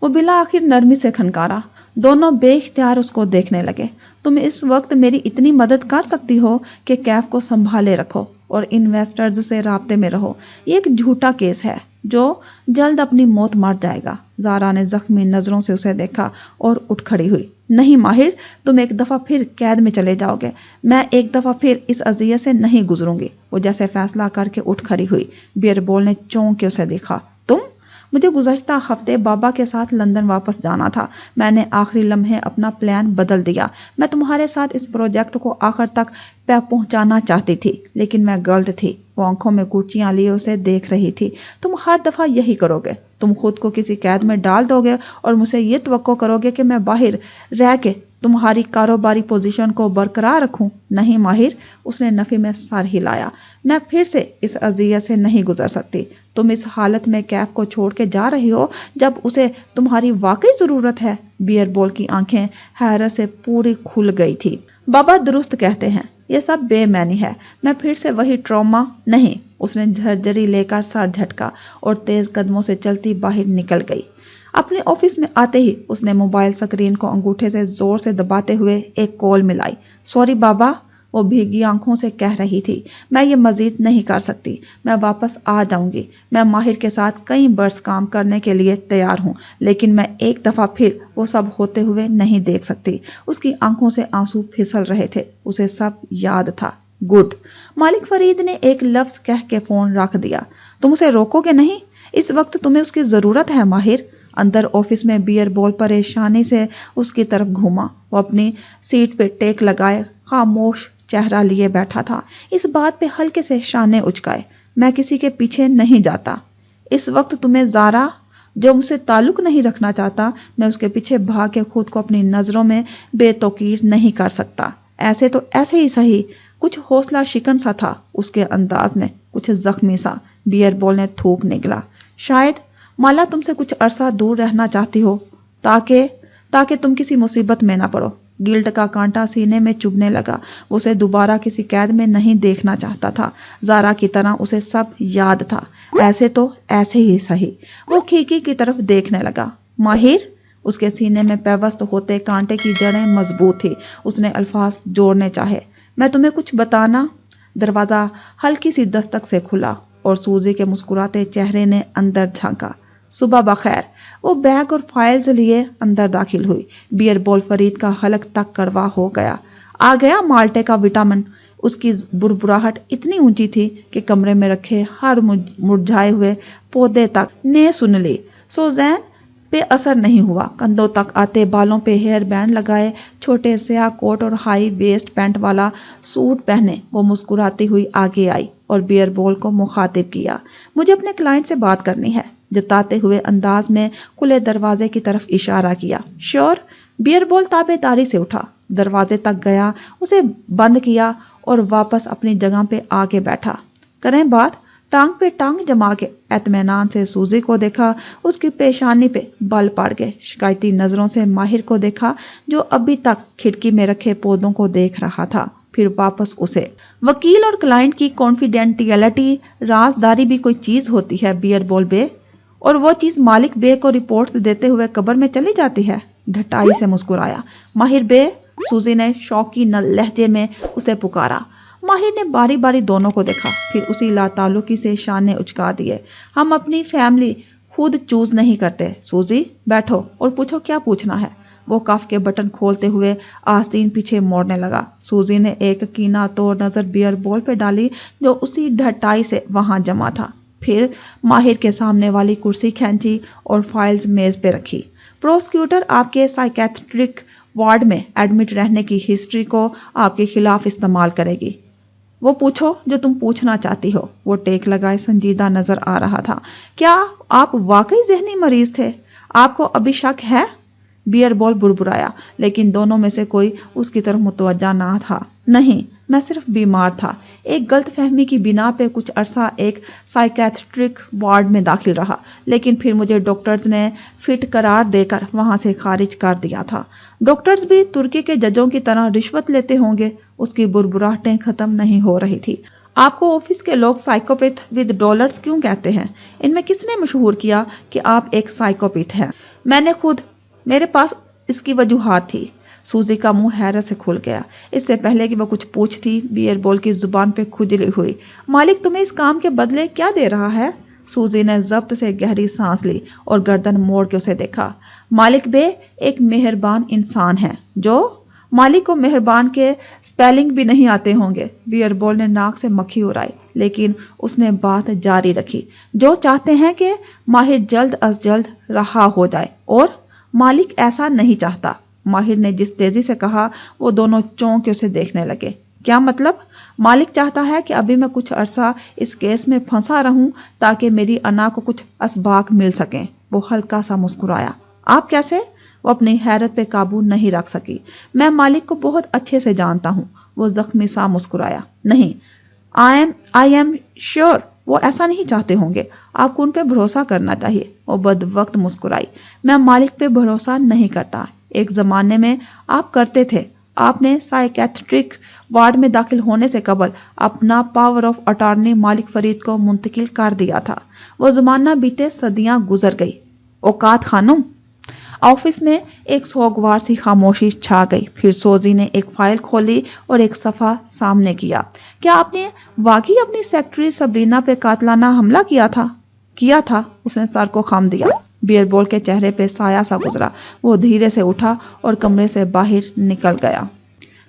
وہ بالآخر نرمی سے کھنکارا۔ دونوں بے اختیار اس کو دیکھنے لگے۔ تم اس وقت میری اتنی مدد کر سکتی ہو کہ کیف کو سنبھالے رکھو اور انویسٹرز سے رابطے میں رہو۔ یہ ایک جھوٹا کیس ہے جو جلد اپنی موت مر جائے گا۔ زارا نے زخمی نظروں سے اسے دیکھا اور اٹھ کھڑی ہوئی۔ نہیں ماہر، تم ایک دفعہ پھر قید میں چلے جاؤ گے، میں ایک دفعہ پھر اس اذیت سے نہیں گزروں گی۔ وہ جیسے فیصلہ کر کے اٹھ کھڑی ہوئی۔ بیئر بول نے چونک کے اسے دیکھا۔ تم؟ مجھے گزشتہ ہفتے بابا کے ساتھ لندن واپس جانا تھا۔ میں نے آخری لمحے اپنا پلان بدل دیا۔ میں تمہارے ساتھ اس پروجیکٹ کو آخر تک پہنچانا چاہتی تھی، لیکن میں غلط تھی۔ وہ آنکھوں میں کرچیاں لیے اسے دیکھ رہی تھی۔ تم ہر دفعہ یہی کرو گے، تم خود کو کسی قید میں ڈال دو گے اور مجھ سے یہ توقع کرو گے کہ میں باہر رہ کے تمہاری کاروباری پوزیشن کو برقرار رکھوں۔ نہیں ماہر، اس نے نفی میں سر ہلایا، میں پھر سے اس اذیت سے نہیں گزر سکتی۔ تم اس حالت میں کیف کو چھوڑ کے جا رہی ہو جب اسے تمہاری واقعی ضرورت ہے۔ بیئر بول کی آنکھیں حیرت سے پوری کھل گئی تھی۔ بابا درست کہتے ہیں، یہ سب بے معنی ہے۔ میں پھر سے وہی ٹراما نہیں۔ اس نے جھرجھری لے کر سر جھٹکا اور تیز قدموں سے چلتی باہر نکل گئی۔ اپنے آفس میں آتے ہی اس نے موبائل سکرین کو انگوٹھے سے زور سے دباتے ہوئے ایک کال ملائی۔ سوری بابا، وہ بھیگی آنکھوں سے کہہ رہی تھی، میں یہ مزید نہیں کر سکتی، میں واپس آ جاؤں گی۔ میں ماہر کے ساتھ کئی برس کام کرنے کے لیے تیار ہوں، لیکن میں ایک دفعہ پھر وہ سب ہوتے ہوئے نہیں دیکھ سکتی۔ اس کی آنکھوں سے آنسو پھسل رہے تھے، اسے سب یاد تھا۔ گڈ، مالک فرید نے ایک لفظ کہہ کے فون رکھ دیا۔ تم اسے روکو گے نہیں؟ اس وقت تمہیں اس کی ضرورت ہے ماہر۔ اندر آفس میں بیئر بول پریشانی سے اس کی طرف گھوما۔ وہ اپنی سیٹ پہ ٹیک لگائے خاموش چہرہ لیے بیٹھا تھا۔ اس بات پہ ہلکے سے شانے اچکائے، میں کسی کے پیچھے نہیں جاتا۔ اس وقت تمہیں زارا جو مجھ سے تعلق نہیں رکھنا چاہتا، میں اس کے پیچھے بھاگ کے خود کو اپنی نظروں میں بے توقیر نہیں کر سکتا۔ ایسے تو ایسے ہی صحیح، کچھ حوصلہ شکن سا تھا اس کے انداز میں، کچھ زخمی سا۔ بیئر بول نے تھوک نکلا۔ شاید مالا تم سے کچھ عرصہ دور رہنا چاہتی ہو تاکہ تم کسی مصیبت میں نہ پڑو۔ گلٹ کا کانٹا سینے میں چبھنے لگا۔ وہ اسے دوبارہ کسی قید میں نہیں دیکھنا چاہتا تھا۔ زارا کی طرح اسے سب یاد تھا۔ ایسے تو ایسے ہی صحیح۔ وہ کھڑکی کی طرف دیکھنے لگا۔ ماہر؟ اس کے سینے میں پیوست ہوتے کانٹے کی جڑیں مضبوط تھی۔ اس نے الفاظ جوڑنے چاہے۔ میں تمہیں کچھ بتانا۔ دروازہ ہلکی سی دستک سے کھلا اور سوزی کے مسکراتے چہرے نے اندر جھانکا۔ صبح بخیر۔ وہ بیگ اور فائلز لیے اندر داخل ہوئی۔ بیئر بول فرید کا حلق تک کڑوا ہو گیا۔ آ گیا مالٹے کا وٹامن۔ اس کی بربراہٹ اتنی اونچی تھی کہ کمرے میں رکھے ہر مرجھائے ہوئے پودے تک نے سن لی۔ سوزین پہ اثر نہیں ہوا۔ کندھوں تک آتے بالوں پہ ہیئر بینڈ لگائے، چھوٹے سیاہ کوٹ اور ہائی ویسٹ پینٹ والا سوٹ پہنے وہ مسکراتی ہوئی آگے آئی اور بیئر بول کو مخاطب کیا۔ مجھے اپنے کلائنٹ سے بات کرنی ہے، جتاتے ہوئے انداز میں کھلے دروازے کی طرف اشارہ کیا۔ شور؟ بیئر بول تابع داری سے اٹھا، دروازے تک گیا، اسے بند کیا اور واپس اپنی جگہ پہ آ کے بیٹھا۔ کریں بات؟ ٹانگ پہ ٹانگ جما کے اطمینان سے سوزی کو دیکھا۔ اس کی پیشانی پہ بل پڑ گئے۔ شکایتی نظروں سے ماہر کو دیکھا جو ابھی تک کھڑکی میں رکھے پودوں کو دیکھ رہا تھا، پھر واپس اسے۔ وکیل اور کلائنٹ کی کانفیڈینٹیلٹی، رازداری بھی کوئی چیز ہوتی ہے بیئر بول بے، اور وہ چیز مالک بے کو رپورٹس دیتے ہوئے قبر میں چلی جاتی ہے۔ ڈھٹائی سے مسکرایا۔ ماہر بے؟ سوزی نے شوقی لہجے میں اسے پکارا۔ ماہر نے باری باری دونوں کو دیکھا، پھر اسی لاتعلقی سے شانے اچکا دیے۔ ہم اپنی فیملی خود چوز نہیں کرتے۔ سوزی بیٹھو اور پوچھو کیا پوچھنا ہے۔ وہ کف کے بٹن کھولتے ہوئے آستین پیچھے موڑنے لگا۔ سوزی نے ایک کینہ توڑ نظر بیئر بول پہ ڈالی جو اسی ڈھٹائی سے وہاں جمع تھا، پھر ماہر کے سامنے والی کرسی کھینچی اور فائلز میز پہ رکھی۔ پروسیکیوٹر آپ کے سائیکیٹرک وارڈ میں ایڈمٹ رہنے کی ہسٹری کو آپ کے خلاف استعمال کرے گی۔ وہ پوچھو جو تم پوچھنا چاہتی ہو۔ وہ ٹیک لگائے سنجیدہ نظر آ رہا تھا۔ کیا آپ واقعی ذہنی مریض تھے؟ آپ کو ابھی شک ہے؟ بیئر بول بربرایا، لیکن دونوں میں سے کوئی اس کی طرف متوجہ نہ تھا۔ نہیں، میں صرف بیمار تھا۔ ایک غلط فہمی کی بنا پہ کچھ عرصہ ایک سائیکیٹرک وارڈ میں داخل رہا، لیکن پھر مجھے ڈاکٹرز نے فٹ قرار دے کر وہاں سے خارج کر دیا تھا۔ ڈاکٹرز بھی ترکی کے ججوں کی طرح رشوت لیتے ہوں گے؟ اس کی بربراہٹیں ختم نہیں ہو رہی تھی۔ آپ کو آفس کے لوگ سائیکوپیتھ ود ڈالرز کیوں کہتے ہیں؟ ان میں کس نے مشہور کیا کہ آپ ایک سائیکوپیتھ ہیں؟ میں نے خود، میرے پاس اس کی وجوہات تھی۔ سوزی کا منہ حیرت سے کھل گیا۔ اس سے پہلے کہ وہ کچھ پوچھتی، بیئر بول کی زبان پہ کھجلی ہوئی۔ مالک تمہیں اس کام کے بدلے کیا دے رہا ہے؟ سوزی نے ضبط سے گہری سانس لی اور گردن موڑ کے اسے دیکھا۔ مالک بے ایک مہربان انسان ہے جو… مالک کو مہربان کے سپیلنگ بھی نہیں آتے ہوں گے۔ بیئر بول نے ناک سے مکھی اڑائی، لیکن اس نے بات جاری رکھی۔ جو چاہتے ہیں کہ ماہر جلد از جلد رہا ہو جائے، اور مالک ایسا نہیں چاہتا۔ ماہر نے جس تیزی سے کہا وہ دونوں چونک کے اسے دیکھنے لگے۔ کیا مطلب؟ مالک چاہتا ہے کہ ابھی میں کچھ عرصہ اس کیس میں پھنسا رہوں تاکہ میری انا کو کچھ اسباق مل سکیں۔ وہ ہلکا سا مسکرایا۔ آپ کیسے؟ وہ اپنی حیرت پہ قابو نہیں رکھ سکی۔ میں مالک کو بہت اچھے سے جانتا ہوں۔ وہ زخمی سا مسکرایا۔ نہیں، آئی ایم شیور وہ ایسا نہیں چاہتے ہوں گے۔ آپ کو ان پہ بھروسہ کرنا چاہیے۔ وہ بد وقت مسکرائی۔ میں مالک پہ بھروسہ نہیں کرتا۔ ایک زمانے میں آپ کرتے تھے۔ آپ نے سائیکیٹرک وارڈ میں داخل ہونے سے قبل اپنا پاور آف اٹارنی مالک فرید کو منتقل کر دیا تھا۔ وہ زمانہ بیتے صدیاں گزر گئی۔ اوقات خانم۔ آفس میں ایک سوگوار سی خاموشی چھا گئی۔ پھر سوزی نے ایک فائل کھولی اور ایک صفحہ سامنے کیا۔ کیا آپ نے واقعی اپنی سیکرٹری سبرینا پہ قاتلانہ حملہ کیا تھا؟ کیا تھا، اس نے سر کو خم دیا۔ بیئر بول کے چہرے پہ سایہ سا گزرا۔ وہ دھیرے سے اٹھا اور کمرے سے باہر نکل گیا۔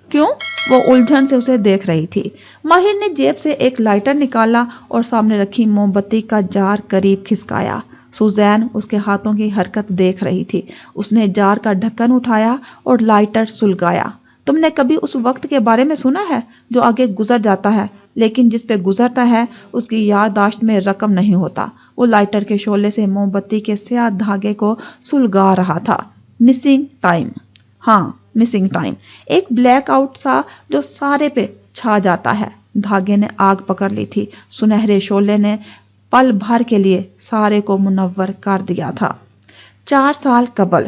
کیوں؟ وہ الجھن سے اسے دیکھ رہی تھی۔ ماہر نے جیب سے ایک لائٹر نکالا اور سامنے رکھی موم بتی کا جار قریب کھسکایا۔ سوزین اس کے ہاتھوں کی حرکت دیکھ رہی تھی۔ اس نے جار کا ڈھکن اٹھایا اور لائٹر سلگایا۔ تم نے کبھی اس وقت کے بارے میں سنا ہے جو آگے گزر جاتا ہے، لیکن جس پہ گزرتا ہے اس کی یادداشت میں رقم نہیں ہوتا؟ وہ لائٹر کے شعلے سے موم بتی کے سیاہ دھاگے کو سلگا رہا تھا۔ Missing time. ہاں، مسنگ ٹائم، ایک بلیک آؤٹ سا جو سارے پہ چھا جاتا ہے۔ دھاگے نے آگ پکڑ لی تھی، سنہرے شعلے نے پل بھر کے لیے سارے کو منور کر دیا تھا۔ 4 سال قبل،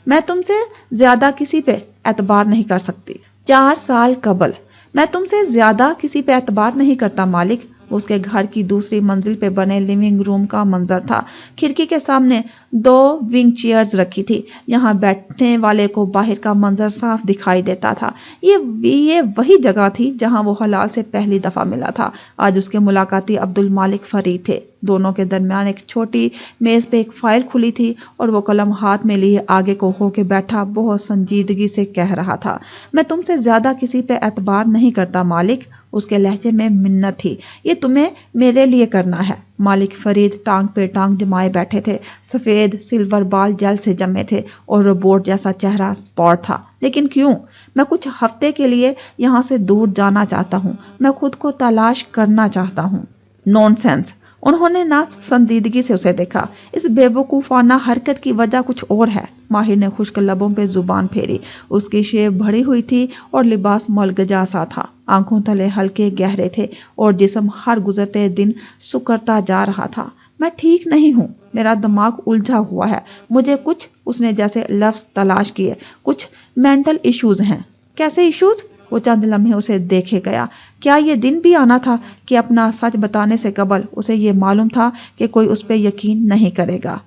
میں تم سے زیادہ کسی پہ اعتبار نہیں کر سکتی۔ 4 سال قبل، میں تم سے زیادہ کسی پہ اعتبار نہیں کرتا مالک۔ اس کے گھر کی دوسری منزل پہ بنے لیونگ روم کا منظر تھا۔ کھڑکی کے سامنے 2 ونگ چیئرز رکھی تھی، یہاں بیٹھنے والے کو باہر کا منظر صاف دکھائی دیتا تھا۔ یہ وہی جگہ تھی جہاں وہ حلال سے پہلی دفعہ ملا تھا۔ آج اس کے ملاقاتی عبد المالک فرید تھے۔ دونوں کے درمیان ایک چھوٹی میز پہ ایک فائل کھلی تھی اور وہ قلم ہاتھ میں لیے آگے کو ہو کے بیٹھا بہت سنجیدگی سے کہہ رہا تھا، میں تم سے زیادہ کسی پہ اعتبار نہیں کرتا مالک۔ اس کے لہجے میں منت تھی، یہ تمہیں میرے لیے کرنا ہے۔ مالک فرید ٹانگ پہ ٹانگ جمائے بیٹھے تھے، سفید سلور بال جل سے جمے تھے اور روبوٹ جیسا چہرہ سپاٹ تھا۔ لیکن کیوں؟ میں کچھ ہفتے کے لیے یہاں سے دور جانا چاہتا ہوں، میں خود کو تلاش کرنا چاہتا ہوں۔ نون سینس، انہوں نے ناپسندیدگی سے اسے دیکھا۔ اس بے وقوفانہ حرکت کی وجہ کچھ اور ہے۔ ماہر نے خشک لبوں پہ زبان پھیری۔ اس کی شیو بڑھی ہوئی تھی اور لباس ملگجا سا تھا، آنکھوں تلے ہلکے گہرے تھے اور جسم ہر گزرتے دن سکڑتا جا رہا تھا۔ میں ٹھیک نہیں ہوں، میرا دماغ الجھا ہوا ہے، مجھے کچھ، اس نے جیسے لفظ تلاش کیے، کچھ مینٹل ایشوز ہیں۔ کیسے ایشوز؟ وہ چند لمحے اسے دیکھے گیا۔ کیا یہ دن بھی آنا تھا کہ اپنا سچ بتانے سے قبل اسے یہ معلوم تھا کہ کوئی اس پہ یقین نہیں کرے گا؟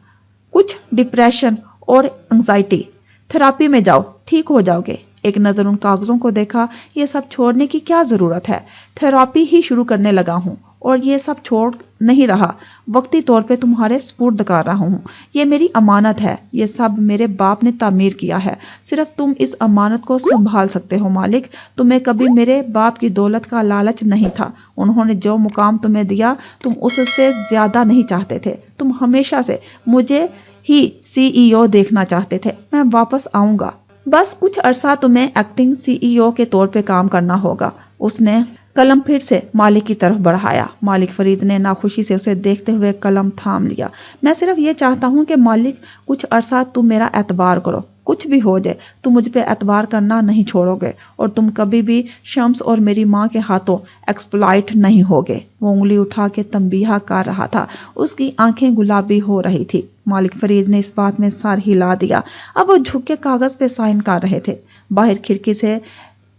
کچھ ڈپریشن اور انگزائٹی۔ تھراپی میں جاؤ، ٹھیک ہو جاؤ گے۔ ایک نظر ان کاغذوں کو دیکھا۔ یہ سب چھوڑنے کی کیا ضرورت ہے؟ تھراپی ہی شروع کرنے لگا ہوں اور یہ سب چھوڑ نہیں رہا، وقتی طور پہ تمہارے سپرد کر رہا ہوں۔ یہ میری امانت ہے، یہ سب میرے باپ نے تعمیر کیا ہے، صرف تم اس امانت کو سنبھال سکتے ہو مالک۔ تمہیں کبھی میرے باپ کی دولت کا لالچ نہیں تھا، انہوں نے جو مقام تمہیں دیا تم اس سے زیادہ نہیں چاہتے تھے، تم ہمیشہ سے مجھے ہی CEO دیکھنا چاہتے تھے۔ میں واپس آؤں گا، بس کچھ عرصہ تمہیں ایکٹنگ CEO کے طور پہ کام کرنا ہوگا۔ اس نے قلم پھر سے مالک کی طرف بڑھایا۔ مالک فرید نے ناخوشی سے اسے دیکھتے ہوئے قلم تھام لیا۔ میں صرف یہ چاہتا ہوں کہ مالک کچھ عرصہ تم میرا اعتبار کرو، کچھ بھی ہو جائے تم مجھ پہ اعتبار کرنا نہیں چھوڑو گے اور تم کبھی بھی شمس اور میری ماں کے ہاتھوں ایکسپلائٹ نہیں ہوگے۔ وہ انگلی اٹھا کے تنبیہ کر رہا تھا، اس کی آنکھیں گلابی ہو رہی تھی۔ مالک فرید نے اس بات میں سر ہلا دیا۔ اب وہ جھک کے کاغذ پہ سائن کر رہے تھے۔ باہر کھڑکی سے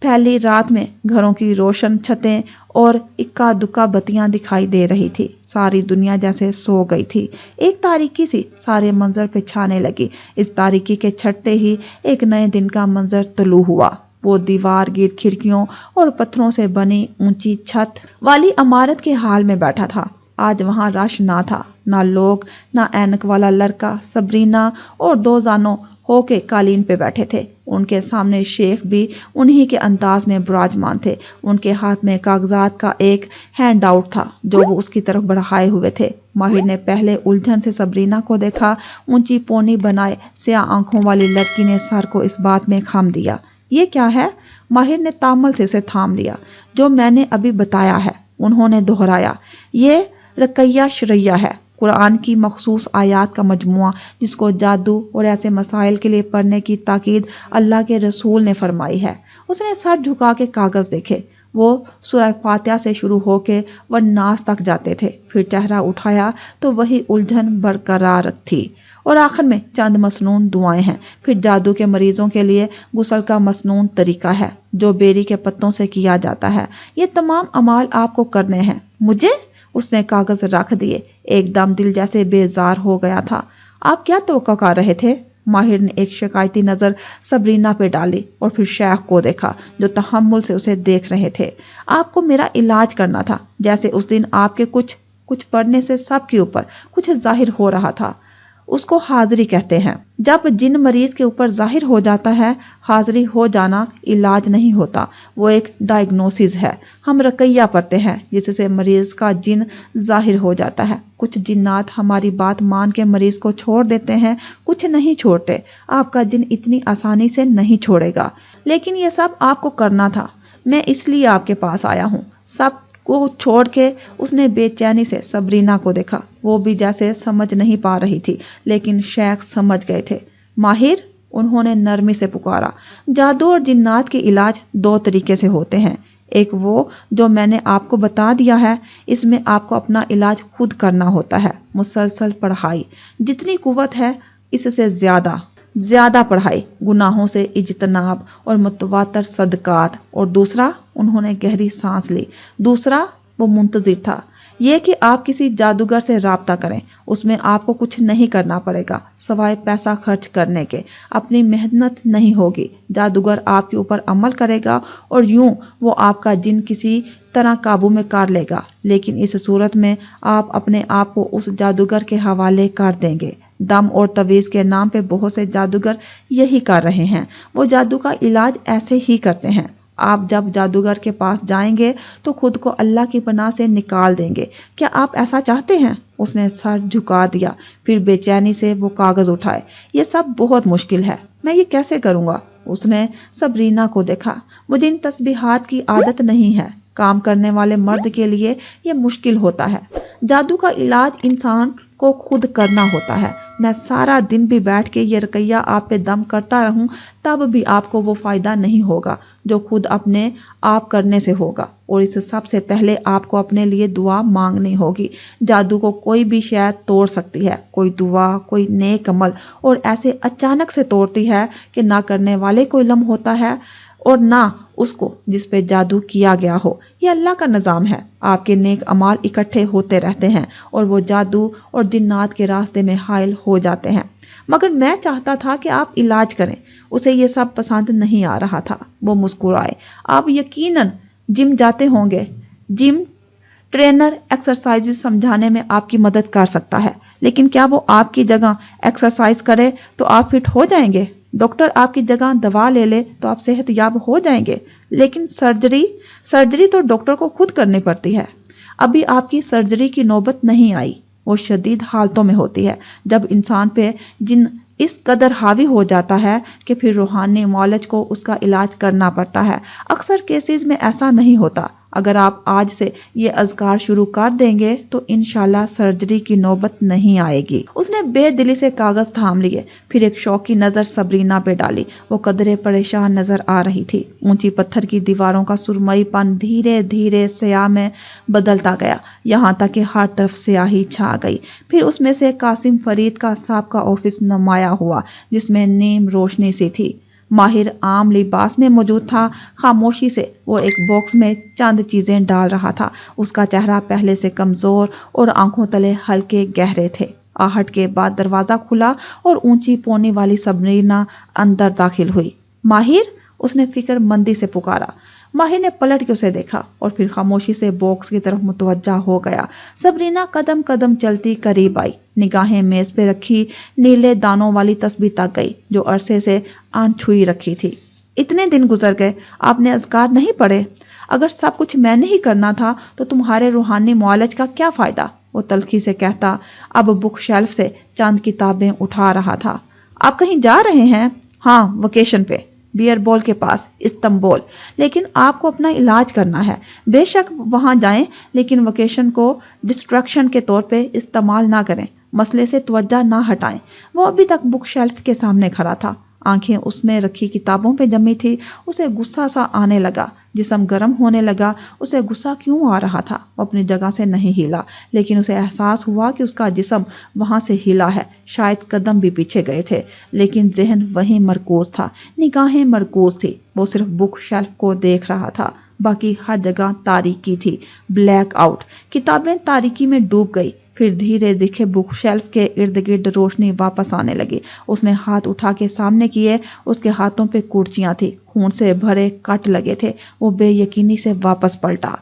پھیلی رات میں گھروں کی روشن چھتیں اور اکا دکا بتیاں دکھائی دے رہی تھی۔ ساری دنیا جیسے سو گئی تھی۔ ایک تاریکی سی سارے منظر پہ چھانے لگی۔ اس تاریکی کے چھٹتے ہی ایک نئے دن کا منظر طلوع ہوا۔ وہ دیوار گیر کھڑکیوں اور پتھروں سے بنی اونچی چھت والی عمارت کے حال میں بیٹھا تھا۔ آج وہاں رش نہ تھا، نہ لوگ، نہ اینک والا لڑکا سبرینا اور 2 زانوں ہو کے قالین پہ بیٹھے تھے۔ ان کے سامنے شیخ بھی انہی کے انداز میں براجمان تھے۔ ان کے ہاتھ میں کاغذات کا ایک ہینڈ آؤٹ تھا جو وہ اس کی طرف بڑھائے ہوئے تھے۔ ماہر نے پہلے الجھن سے سبرینا کو دیکھا۔ اونچی پونی بنائے سیاہ آنکھوں والی لڑکی نے سر کو اس بات میں خم دیا۔ یہ کیا ہے؟ ماہر نے تامل سے اسے تھام لیا۔ جو میں نے ابھی بتایا ہے، انہوں نے دہرایا۔ یہ رقیہ شرعیہ ہے، قرآن کی مخصوص آیات کا مجموعہ جس کو جادو اور ایسے مسائل کے لیے پڑھنے کی تاکید اللہ کے رسول نے فرمائی ہے۔ اس نے سر جھکا کے کاغذ دیکھے۔ وہ سورہ فاتحہ سے شروع ہو کے والناس تک جاتے تھے، پھر چہرہ اٹھایا تو وہی الجھن برقرار تھی، اور آخر میں چند مسنون دعائیں ہیں۔ پھر جادو کے مریضوں کے لیے غسل کا مسنون طریقہ ہے جو بیری کے پتوں سے کیا جاتا ہے۔ یہ تمام اعمال آپ کو کرنے ہیں۔ مجھے؟ اس نے کاغذ رکھ دیے۔ ایک دم دل جیسے بیزار ہو گیا تھا۔ آپ کیا توقع کر رہے تھے؟ ماہر نے ایک شکایتی نظر سبرینا پہ ڈالی اور پھر شیخ کو دیکھا جو تحمل سے اسے دیکھ رہے تھے۔ آپ کو میرا علاج کرنا تھا، جیسے اس دن آپ کے کچھ پڑھنے سے سب کے اوپر کچھ ظاہر ہو رہا تھا۔ اس کو حاضری کہتے ہیں۔ جب جن مریض کے اوپر ظاہر ہو جاتا ہے، حاضری ہو جانا علاج نہیں ہوتا، وہ ایک ڈائگنوسس ہے۔ ہم رقیہ پڑھتے ہیں جس سے مریض کا جن ظاہر ہو جاتا ہے۔ کچھ جنات ہماری بات مان کے مریض کو چھوڑ دیتے ہیں، کچھ نہیں چھوڑتے۔ آپ کا جن اتنی آسانی سے نہیں چھوڑے گا، لیکن یہ سب آپ کو کرنا تھا۔ میں اس لیے آپ کے پاس آیا ہوں۔ سب کو چھوڑ کے اس نے بے چینی سے سبرینا کو دیکھا۔ وہ بھی جیسے سمجھ نہیں پا رہی تھی، لیکن شیخ سمجھ گئے تھے۔ ماہر، انہوں نے نرمی سے پکارا۔ جادو اور جنات کے علاج دو طریقے سے ہوتے ہیں، ایک وہ جو میں نے آپ کو بتا دیا ہے، اس میں آپ کو اپنا علاج خود کرنا ہوتا ہے، مسلسل پڑھائی، جتنی قوت ہے اس سے زیادہ پڑھائی، گناہوں سے اجتناب اور متواتر صدقات۔ اور دوسرا، انہوں نے گہری سانس لی، دوسرا وہ منتظر تھا، یہ کہ آپ کسی جادوگر سے رابطہ کریں، اس میں آپ کو کچھ نہیں کرنا پڑے گا سوائے پیسہ خرچ کرنے کے، اپنی محنت نہیں ہوگی، جادوگر آپ کے اوپر عمل کرے گا اور یوں وہ آپ کا جن کسی طرح قابو میں کر لے گا، لیکن اس صورت میں آپ اپنے آپ کو اس جادوگر کے حوالے کر دیں گے۔ دم اور تویز کے نام پہ بہت سے جادوگر یہی کر رہے ہیں، وہ جادو کا علاج ایسے ہی کرتے ہیں۔ آپ جب جادوگر کے پاس جائیں گے تو خود کو اللہ کی پناہ سے نکال دیں گے، کیا آپ ایسا چاہتے ہیں؟ اس نے سر جھکا دیا، پھر بے چینی سے وہ کاغذ اٹھائے۔ یہ سب بہت مشکل ہے، میں یہ کیسے کروں گا؟ اس نے سبرینا کو دیکھا، مجھے ان تسبیحات کی عادت نہیں ہے، کام کرنے والے مرد کے لیے یہ مشکل ہوتا ہے، جادو کا علاج انسان کو خود کرنا ہوتا ہے، میں سارا دن بھی بیٹھ کے یہ رقیہ آپ پہ دم کرتا رہوں تب بھی آپ کو وہ فائدہ نہیں ہوگا جو خود اپنے آپ کرنے سے ہوگا، اور اس سب سے پہلے آپ کو اپنے لیے دعا مانگنی ہوگی۔ جادو کو کوئی بھی شے توڑ سکتی ہے، کوئی دعا، کوئی نیک عمل، اور ایسے اچانک سے توڑتی ہے کہ نہ کرنے والے کو علم ہوتا ہے اور نہ اس کو جس پہ جادو کیا گیا ہو۔ یہ اللہ کا نظام ہے، آپ کے نیک اعمال اکٹھے ہوتے رہتے ہیں اور وہ جادو اور جنات کے راستے میں حائل ہو جاتے ہیں۔ مگر میں چاہتا تھا کہ آپ علاج کریں، اسے یہ سب پسند نہیں آ رہا تھا۔ وہ مسکرائے۔ آپ یقیناً جم جاتے ہوں گے، جم ٹرینر ایکسرسائز سمجھانے میں آپ کی مدد کر سکتا ہے، لیکن کیا وہ آپ کی جگہ ایکسرسائز کرے تو آپ فٹ ہو جائیں گے؟ ڈاکٹر آپ کی جگہ دوا لے لے تو آپ صحت یاب ہو جائیں گے، لیکن سرجری تو ڈاکٹر کو خود کرنی پڑتی ہے۔ ابھی آپ کی سرجری کی نوبت نہیں آئی، وہ شدید حالتوں میں ہوتی ہے جب انسان پہ جن اس قدر حاوی ہو جاتا ہے کہ پھر روحانی معالج کو اس کا علاج کرنا پڑتا ہے۔ اکثر کیسز میں ایسا نہیں ہوتا۔ اگر آپ آج سے یہ اذکار شروع کر دیں گے تو انشاءاللہ سرجری کی نوبت نہیں آئے گی۔ اس نے بے دلی سے کاغذ تھام لیے، پھر ایک شوقی نظر سبرینا پہ ڈالی۔ وہ قدرے پریشان نظر آ رہی تھی۔ اونچی پتھر کی دیواروں کا سرمئی پن دھیرے دھیرے سیاہ میں بدلتا گیا، یہاں تک کہ ہر طرف سیاہی چھا گئی۔ پھر اس میں سے قاسم فرید کا سابقہ آفس نمایاں ہوا، جس میں نیم روشنی سی تھی۔ ماہر عام لباس میں موجود تھا، خاموشی سے وہ ایک باکس میں چند چیزیں ڈال رہا تھا۔ اس کا چہرہ پہلے سے کمزور اور آنکھوں تلے ہلکے گہرے تھے۔ آہٹ کے بعد دروازہ کھلا اور اونچی پونی والی سبرینا اندر داخل ہوئی۔ ماہر، اس نے فکر مندی سے پکارا۔ ماہر نے پلٹ کے اسے دیکھا اور پھر خاموشی سے باکس کی طرف متوجہ ہو گیا۔ سبرینا قدم قدم چلتی قریب آئی، نگاہیں میز پہ رکھی نیلے دانوں والی تسبیح تک گئی جو عرصے سے ان چھوئی رکھی تھی۔ اتنے دن گزر گئے، آپ نے اذکار نہیں پڑھے؟ اگر سب کچھ میں نے ہی کرنا تھا تو تمہارے روحانی معالج کا کیا فائدہ؟ وہ تلخی سے کہتا اب بک شیلف سے چند کتابیں اٹھا رہا تھا۔ آپ کہیں جا رہے ہیں؟ ہاں، ویکیشن پہ، بیئر بول کے پاس، استنبول، لیکن آپ کو اپنا علاج کرنا ہے۔ بے شک وہاں جائیں، لیکن ویکیشن کو ڈسٹریکشن کے طور پہ استعمال نہ کریں، مسئلے سے توجہ نہ ہٹائیں۔ وہ ابھی تک بک شیلف کے سامنے کھڑا تھا، آنکھیں اس میں رکھی کتابوں پہ جمی تھی۔ اسے غصہ سا آنے لگا، جسم گرم ہونے لگا۔ اسے غصہ کیوں آ رہا تھا؟ وہ اپنی جگہ سے نہیں ہلا، لیکن اسے احساس ہوا کہ اس کا جسم وہاں سے ہلا ہے، شاید قدم بھی پیچھے گئے تھے، لیکن ذہن وہیں مرکوز تھا، نگاہیں مرکوز تھی۔ وہ صرف بک شیلف کو دیکھ رہا تھا، باقی ہر جگہ تاریکی تھی، بلیک آؤٹ۔ کتابیں تاریکی میں ڈوب گئی، پھر دھیرے دھیرے بک شیلف کے ارد گرد روشنی واپس آنے لگی۔ اس نے ہاتھ اٹھا کے سامنے کیے، اس کے ہاتھوں پہ کرچیاں تھیں، خون سے بھرے کٹ لگے تھے۔ وہ بے یقینی سے واپس پلٹا۔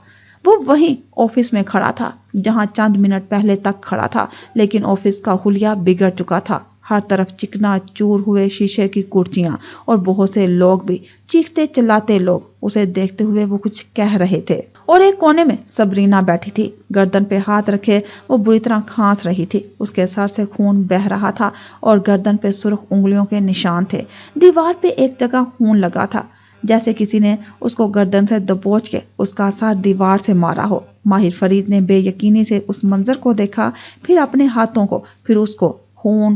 وہ وہیں آفس میں کھڑا تھا جہاں چند منٹ پہلے تک کھڑا تھا، لیکن آفس کا حلیہ بگڑ چکا تھا۔ ہر طرف چکنا چور ہوئے شیشے کی کرچیاں اور بہت سے لوگ بھی، چیختے چلاتے لوگ۔ اسے دیکھتے ہوئے وہ کچھ کہہ رہے تھے۔ اور ایک کونے میں سبرینا بیٹھی تھی، گردن پہ ہاتھ رکھے، وہ بری طرح کھانس رہی تھی۔ اس کے سر سے خون بہہ رہا تھا اور گردن پہ سرخ انگلیوں کے نشان تھے۔ دیوار پہ ایک جگہ خون لگا تھا، جیسے کسی نے اس کو گردن سے دبوچ کے اس کا سر دیوار سے مارا ہو۔ ماہر فرید نے بے یقینی سے اس منظر کو دیکھا، پھر اپنے ہاتھوں کو، پھر اس کو۔ خون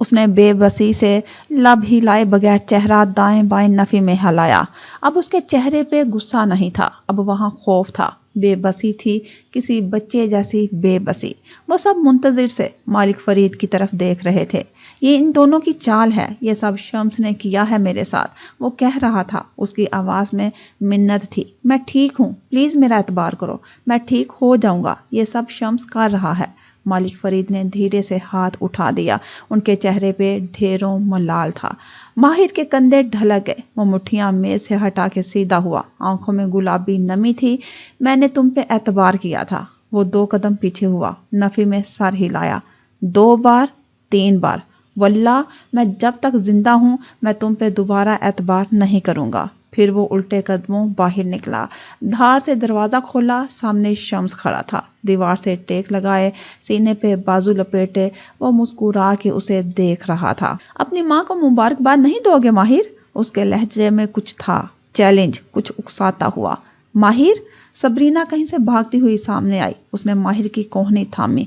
اس نے بے بسی سے لب ہلائے بغیر چہرہ دائیں بائیں نفی میں ہلایا۔ اب اس کے چہرے پہ غصہ نہیں تھا، اب وہاں خوف تھا، بے بسی تھی، کسی بچے جیسی بے بسی۔ وہ سب منتظر سے مالک فرید کی طرف دیکھ رہے تھے۔ یہ ان دونوں کی چال ہے، یہ سب شمس نے کیا ہے میرے ساتھ، وہ کہہ رہا تھا، اس کی آواز میں منت تھی۔ میں ٹھیک ہوں، پلیز میرا اعتبار کرو، میں ٹھیک ہو جاؤں گا، یہ سب شمس کر رہا ہے۔ مالک فرید نے دھیرے سے ہاتھ اٹھا دیا، ان کے چہرے پہ ڈھیروں ملال تھا۔ ماہر کے کندھے ڈھلک گئے، وہ مٹھیاں میز سے ہٹا کے سیدھا ہوا، آنکھوں میں گلابی نمی تھی۔ میں نے تم پہ اعتبار کیا تھا۔ وہ 2 قدم پیچھے ہوا، نفی میں سر ہلایا، 2 بار 3 بار، واللہ میں جب تک زندہ ہوں میں تم پہ دوبارہ اعتبار نہیں کروں گا۔ پھر وہ الٹے قدموں باہر نکلا، دھار سے دروازہ کھولا، سامنے شمس کھڑا تھا، دیوار سے ٹیک لگائے، سینے پہ بازو لپیٹے، وہ مسکرا کے اسے دیکھ رہا تھا۔ اپنی ماں کو مبارکباد نہیں دو گے ماہر؟ اس کے لہجے میں کچھ تھا، چیلنج، کچھ اکساتا ہوا۔ ماہر؟ صبرینا کہیں سے بھاگتی ہوئی سامنے آئی، اس نے ماہر کی کوہنی تھامی۔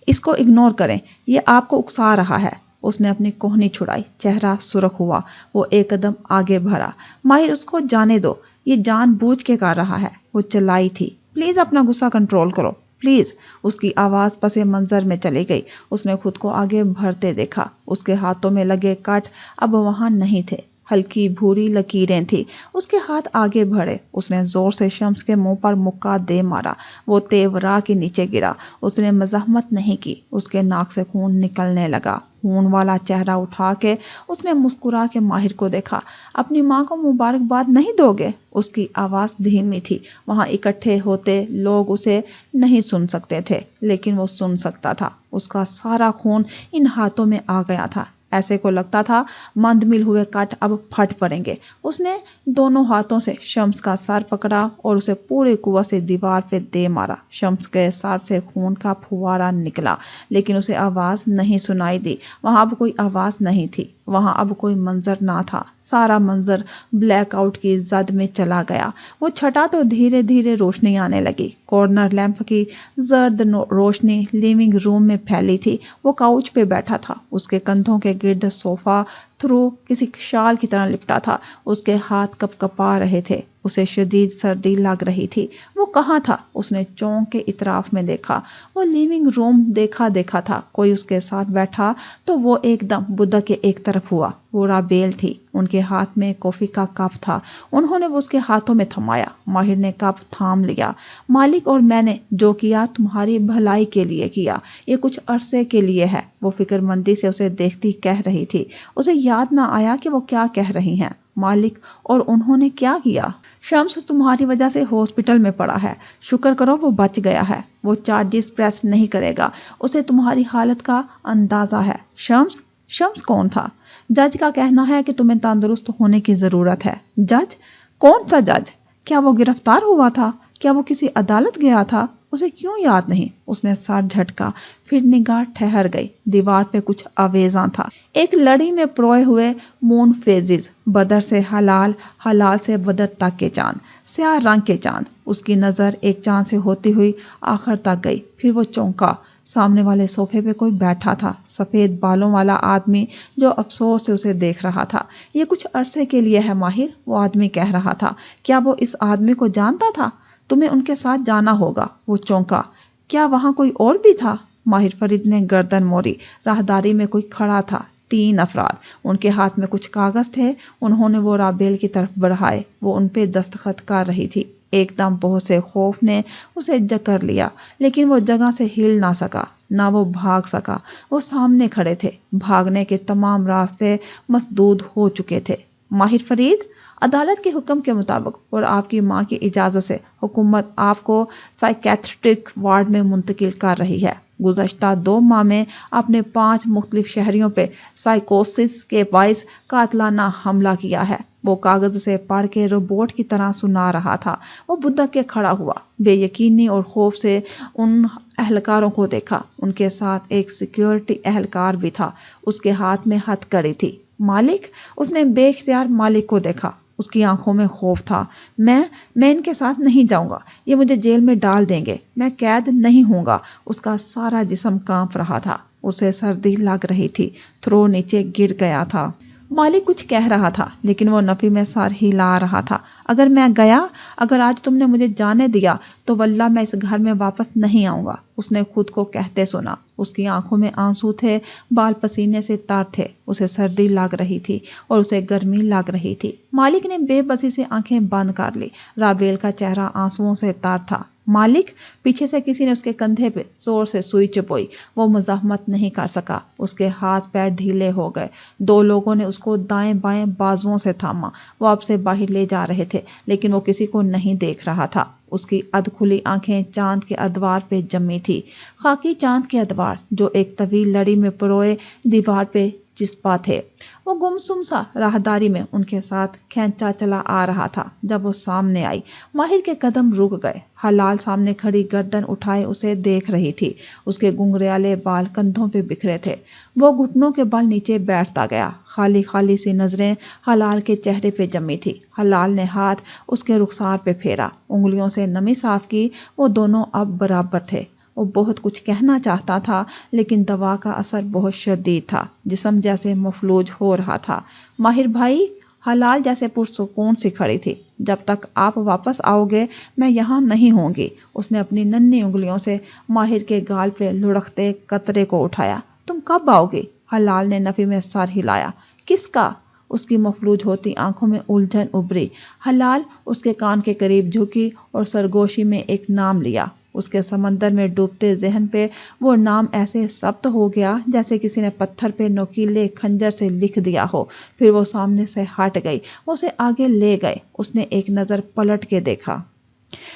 اس کو اگنور کریں، یہ آپ کو اکسا رہا ہے۔ اس نے اپنی کوہنی چھڑائی، چہرہ سرخ ہوا، وہ 1 قدم آگے بڑھا۔ ماہر اس کو جانے دو، یہ جان بوجھ کے کر رہا ہے، وہ چلائی تھی۔ پلیز اپنا غصہ کنٹرول کرو، پلیز۔ اس کی آواز پس منظر میں چلی گئی، اس نے خود کو آگے بڑھتے دیکھا، اس کے ہاتھوں میں لگے کٹ اب وہاں نہیں تھے، ہلکی بھوری لکیریں تھیں۔ اس کے ہاتھ آگے بڑھے، اس نے زور سے شمس کے منہ پر مکہ دے مارا، وہ تیو راہ کے نیچے گرا۔ اس نے مزاحمت نہیں کی، اس کے ناک سے خون نکلنے لگا۔ خون والا چہرہ اٹھا کے اس نے مسکرا کے ماہر کو دیکھا۔ اپنی ماں کو مبارکباد نہیں دو گے؟ اس کی آواز دھیمی تھی، وہاں اکٹھے ہوتے لوگ اسے نہیں سن سکتے تھے، لیکن وہ سن سکتا تھا۔ اس کا سارا خون ان ہاتھوں میں آ گیا تھا، ایسے کو لگتا تھا مند مل ہوئے کٹ اب پھٹ پڑیں گے۔ اس نے دونوں ہاتھوں سے شمس کا سر پکڑا اور اسے پوری قوت سے دیوار پہ دے مارا۔ شمس کے سر سے خون کا پھوارا نکلا، لیکن اسے آواز نہیں سنائی دی۔ وہاں اب کوئی آواز نہیں تھی، وہاں اب کوئی منظر نہ تھا، سارا منظر بلیک آؤٹ کی زد میں چلا گیا۔ وہ چھٹا تو دھیرے دھیرے روشنی آنے لگی، کارنر لیمپ کی زرد روشنی لیونگ روم میں پھیلی تھی۔ وہ کاؤچ پہ بیٹھا تھا، اس کے کندھوں کے گرد صوفہ تھرو کسی شال کی طرح لپٹا تھا، اس کے ہاتھ کپ کپا رہے تھے، اسے شدید سردی لگ رہی تھی۔ وہ کہاں تھا؟ اس نے چونک کے اطراف میں دیکھا، وہ لیونگ روم دیکھا تھا، کوئی اس کے ساتھ بیٹھا تو وہ ایک دم بدھ کے ایک طرف ہوا۔ وہ رابیل تھی، ان کے ہاتھ میں کافی کا کپ تھا، انہوں نے وہ اس کے ہاتھوں میں تھمایا۔ ماہر نے کپ تھام لیا۔ مالک اور میں نے جو کیا تمہاری بھلائی کے لیے کیا، یہ کچھ عرصے کے لیے ہے، وہ فکر مندی سے اسے دیکھتی کہہ رہی تھی۔ اسے یاد نہ آیا کہ وہ کیا کہہ رہی ہیں۔ مالک اور انہوں نے کیا کیا؟ شمس تمہاری وجہ سے ہاسپٹل میں پڑا ہے، شکر کرو وہ بچ گیا ہے، وہ چارجز پریس نہیں کرے گا، اسے تمہاری حالت کا اندازہ ہے۔ شمس کون تھا؟ جج کا کہنا ہے کہ تمہیں تندرست ہونے کی ضرورت ہے۔ جج؟ کون سا جج؟ کیا وہ گرفتار ہوا تھا؟ کیا وہ کسی عدالت گیا تھا؟ اسے کیوں یاد نہیں؟ اس نے سر جھٹکا، پھر نگاہ ٹھہر گئی، دیوار پہ کچھ آویزاں تھا، ایک لڑی میں پروئے ہوئے مون فیزز، بدر سے حلال، حلال سے بدر تک کے چاند، سیاہ رنگ کے چاند۔ اس کی نظر ایک چاند سے ہوتی ہوئی آخر تک گئی، پھر وہ چونکا۔ سامنے والے صوفے پہ کوئی بیٹھا تھا، سفید بالوں والا آدمی جو افسوس سے اسے دیکھ رہا تھا۔ یہ کچھ عرصے کے لیے ہے ماہر، وہ آدمی کہہ رہا تھا۔ کیا وہ اس آدمی کو جانتا تھا؟ تمہیں ان کے ساتھ جانا ہوگا۔ وہ چونکا۔ کیا وہاں کوئی اور بھی تھا؟ ماہر فرید نے گردن موڑی، راہداری میں کوئی کھڑا تھا، 3 افراد، ان کے ہاتھ میں کچھ کاغذ تھے، انہوں نے وہ رابیل کی طرف بڑھائے، وہ ان پہ دستخط کر رہی تھی۔ ایک دم بہت سے خوف نے اسے جکڑ لیا، لیکن وہ جگہ سے ہل نہ سکا، نہ وہ بھاگ سکا۔ وہ سامنے کھڑے تھے، بھاگنے کے تمام راستے مسدود ہو چکے تھے۔ ماہر فرید، عدالت کے حکم کے مطابق اور آپ کی ماں کی اجازت سے حکومت آپ کو سائیکیٹرک وارڈ میں منتقل کر رہی ہے۔ گزشتہ 2 ماہ میں آپ نے 5 مختلف شہریوں پہ سائیکوسس کے باعث قاتلانہ حملہ کیا ہے۔ وہ کاغذ سے پڑھ کے روبوٹ کی طرح سنا رہا تھا۔ وہ بدھک کے کھڑا ہوا، بے یقینی اور خوف سے ان اہلکاروں کو دیکھا، ان کے ساتھ ایک سیکیورٹی اہلکار بھی تھا، اس کے ہاتھ میں ہتھ کڑی تھی۔ مالک؟ اس نے بے اختیار مالک کو دیکھا، اس کی آنکھوں میں خوف تھا۔ میں ان کے ساتھ نہیں جاؤں گا، یہ مجھے جیل میں ڈال دیں گے، میں قید نہیں ہوں گا۔ اس کا سارا جسم کانپ رہا تھا۔ اسے سردی لگ رہی تھی، تھرو نیچے گر گیا تھا۔ مالک کچھ کہہ رہا تھا لیکن وہ نفی میں سر ہلا رہا تھا۔ اگر میں گیا، اگر آج تم نے مجھے جانے دیا تو واللہ میں اس گھر میں واپس نہیں آؤں گا، اس نے خود کو کہتے سنا۔ اس کی آنکھوں میں آنسو تھے، بال پسینے سے تر تھے، اسے سردی لگ رہی تھی اور اسے گرمی لگ رہی تھی۔ مالک نے بے بسی سے آنکھیں بند کر لی۔ رابیل کا چہرہ آنسوؤں سے تر تھا۔ مالک، پیچھے سے کسی نے اس کے کندھے پہ زور سے سوئی چپوئی۔ وہ مزاحمت نہیں کر سکا، اس کے ہاتھ پیر ڈھیلے ہو گئے۔ دو لوگوں نے اس کو دائیں بائیں بازوؤں سے تھاما۔ وہ اب سے باہر لے جا رہے تھے لیکن وہ کسی کو نہیں دیکھ رہا تھا۔ اس کی ادھ کھلی آنکھیں چاند کے ادوار پہ جمی تھی، خاکی چاند کے ادوار جو ایک طویل لڑی میں پروئے دیوار پہ چسپاں تھے۔ وہ گمسم سا راہداری میں ان کے ساتھ کھینچا چلا آ رہا تھا۔ جب وہ سامنے آئی، ماہر کے قدم رک گئے۔ حلال سامنے کھڑی گردن اٹھائے اسے دیکھ رہی تھی۔ اس کے گنگریالے بال کندھوں پہ بکھرے تھے۔ وہ گھٹنوں کے بل نیچے بیٹھتا گیا۔ خالی خالی سی نظریں حلال کے چہرے پہ جمی تھی۔ حلال نے ہاتھ اس کے رخسار پہ پھیرا، انگلیوں سے نمی صاف کی۔ وہ دونوں اب برابر تھے۔ وہ بہت کچھ کہنا چاہتا تھا لیکن دوا کا اثر بہت شدید تھا، جسم جیسے مفلوج ہو رہا تھا۔ ماہر بھائی، حلال جیسے پرسکون سی کھڑی تھی۔ جب تک آپ واپس آؤ گے میں یہاں نہیں ہوں گی۔ اس نے اپنی ننھی انگلیوں سے ماہر کے گال پہ لڑکتے قطرے کو اٹھایا۔ تم کب آؤ گے؟ حلال نے نفی میں سر ہلایا۔ کس کا؟ اس کی مفلوج ہوتی آنکھوں میں الجھن ابھری۔ حلال اس کے کان کے قریب جھکی اور سرگوشی میں ایک نام لیا۔ اس کے سمندر میں ڈوبتے ذہن پہ وہ نام ایسے ثبت ہو گیا جیسے کسی نے پتھر پہ نوکیلے خنجر سے لکھ دیا ہو۔ پھر وہ سامنے سے ہٹ گئی۔ وہ اسے آگے لے گئے۔ اس نے ایک نظر پلٹ کے دیکھا۔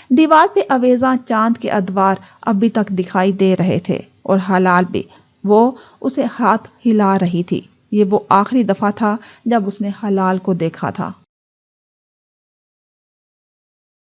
دیوار پہ آویزاں چاند کے ادوار ابھی تک دکھائی دے رہے تھے اور حلال بھی۔ وہ اسے ہاتھ ہلا رہی تھی۔ یہ وہ آخری دفعہ تھا جب اس نے حلال کو دیکھا تھا۔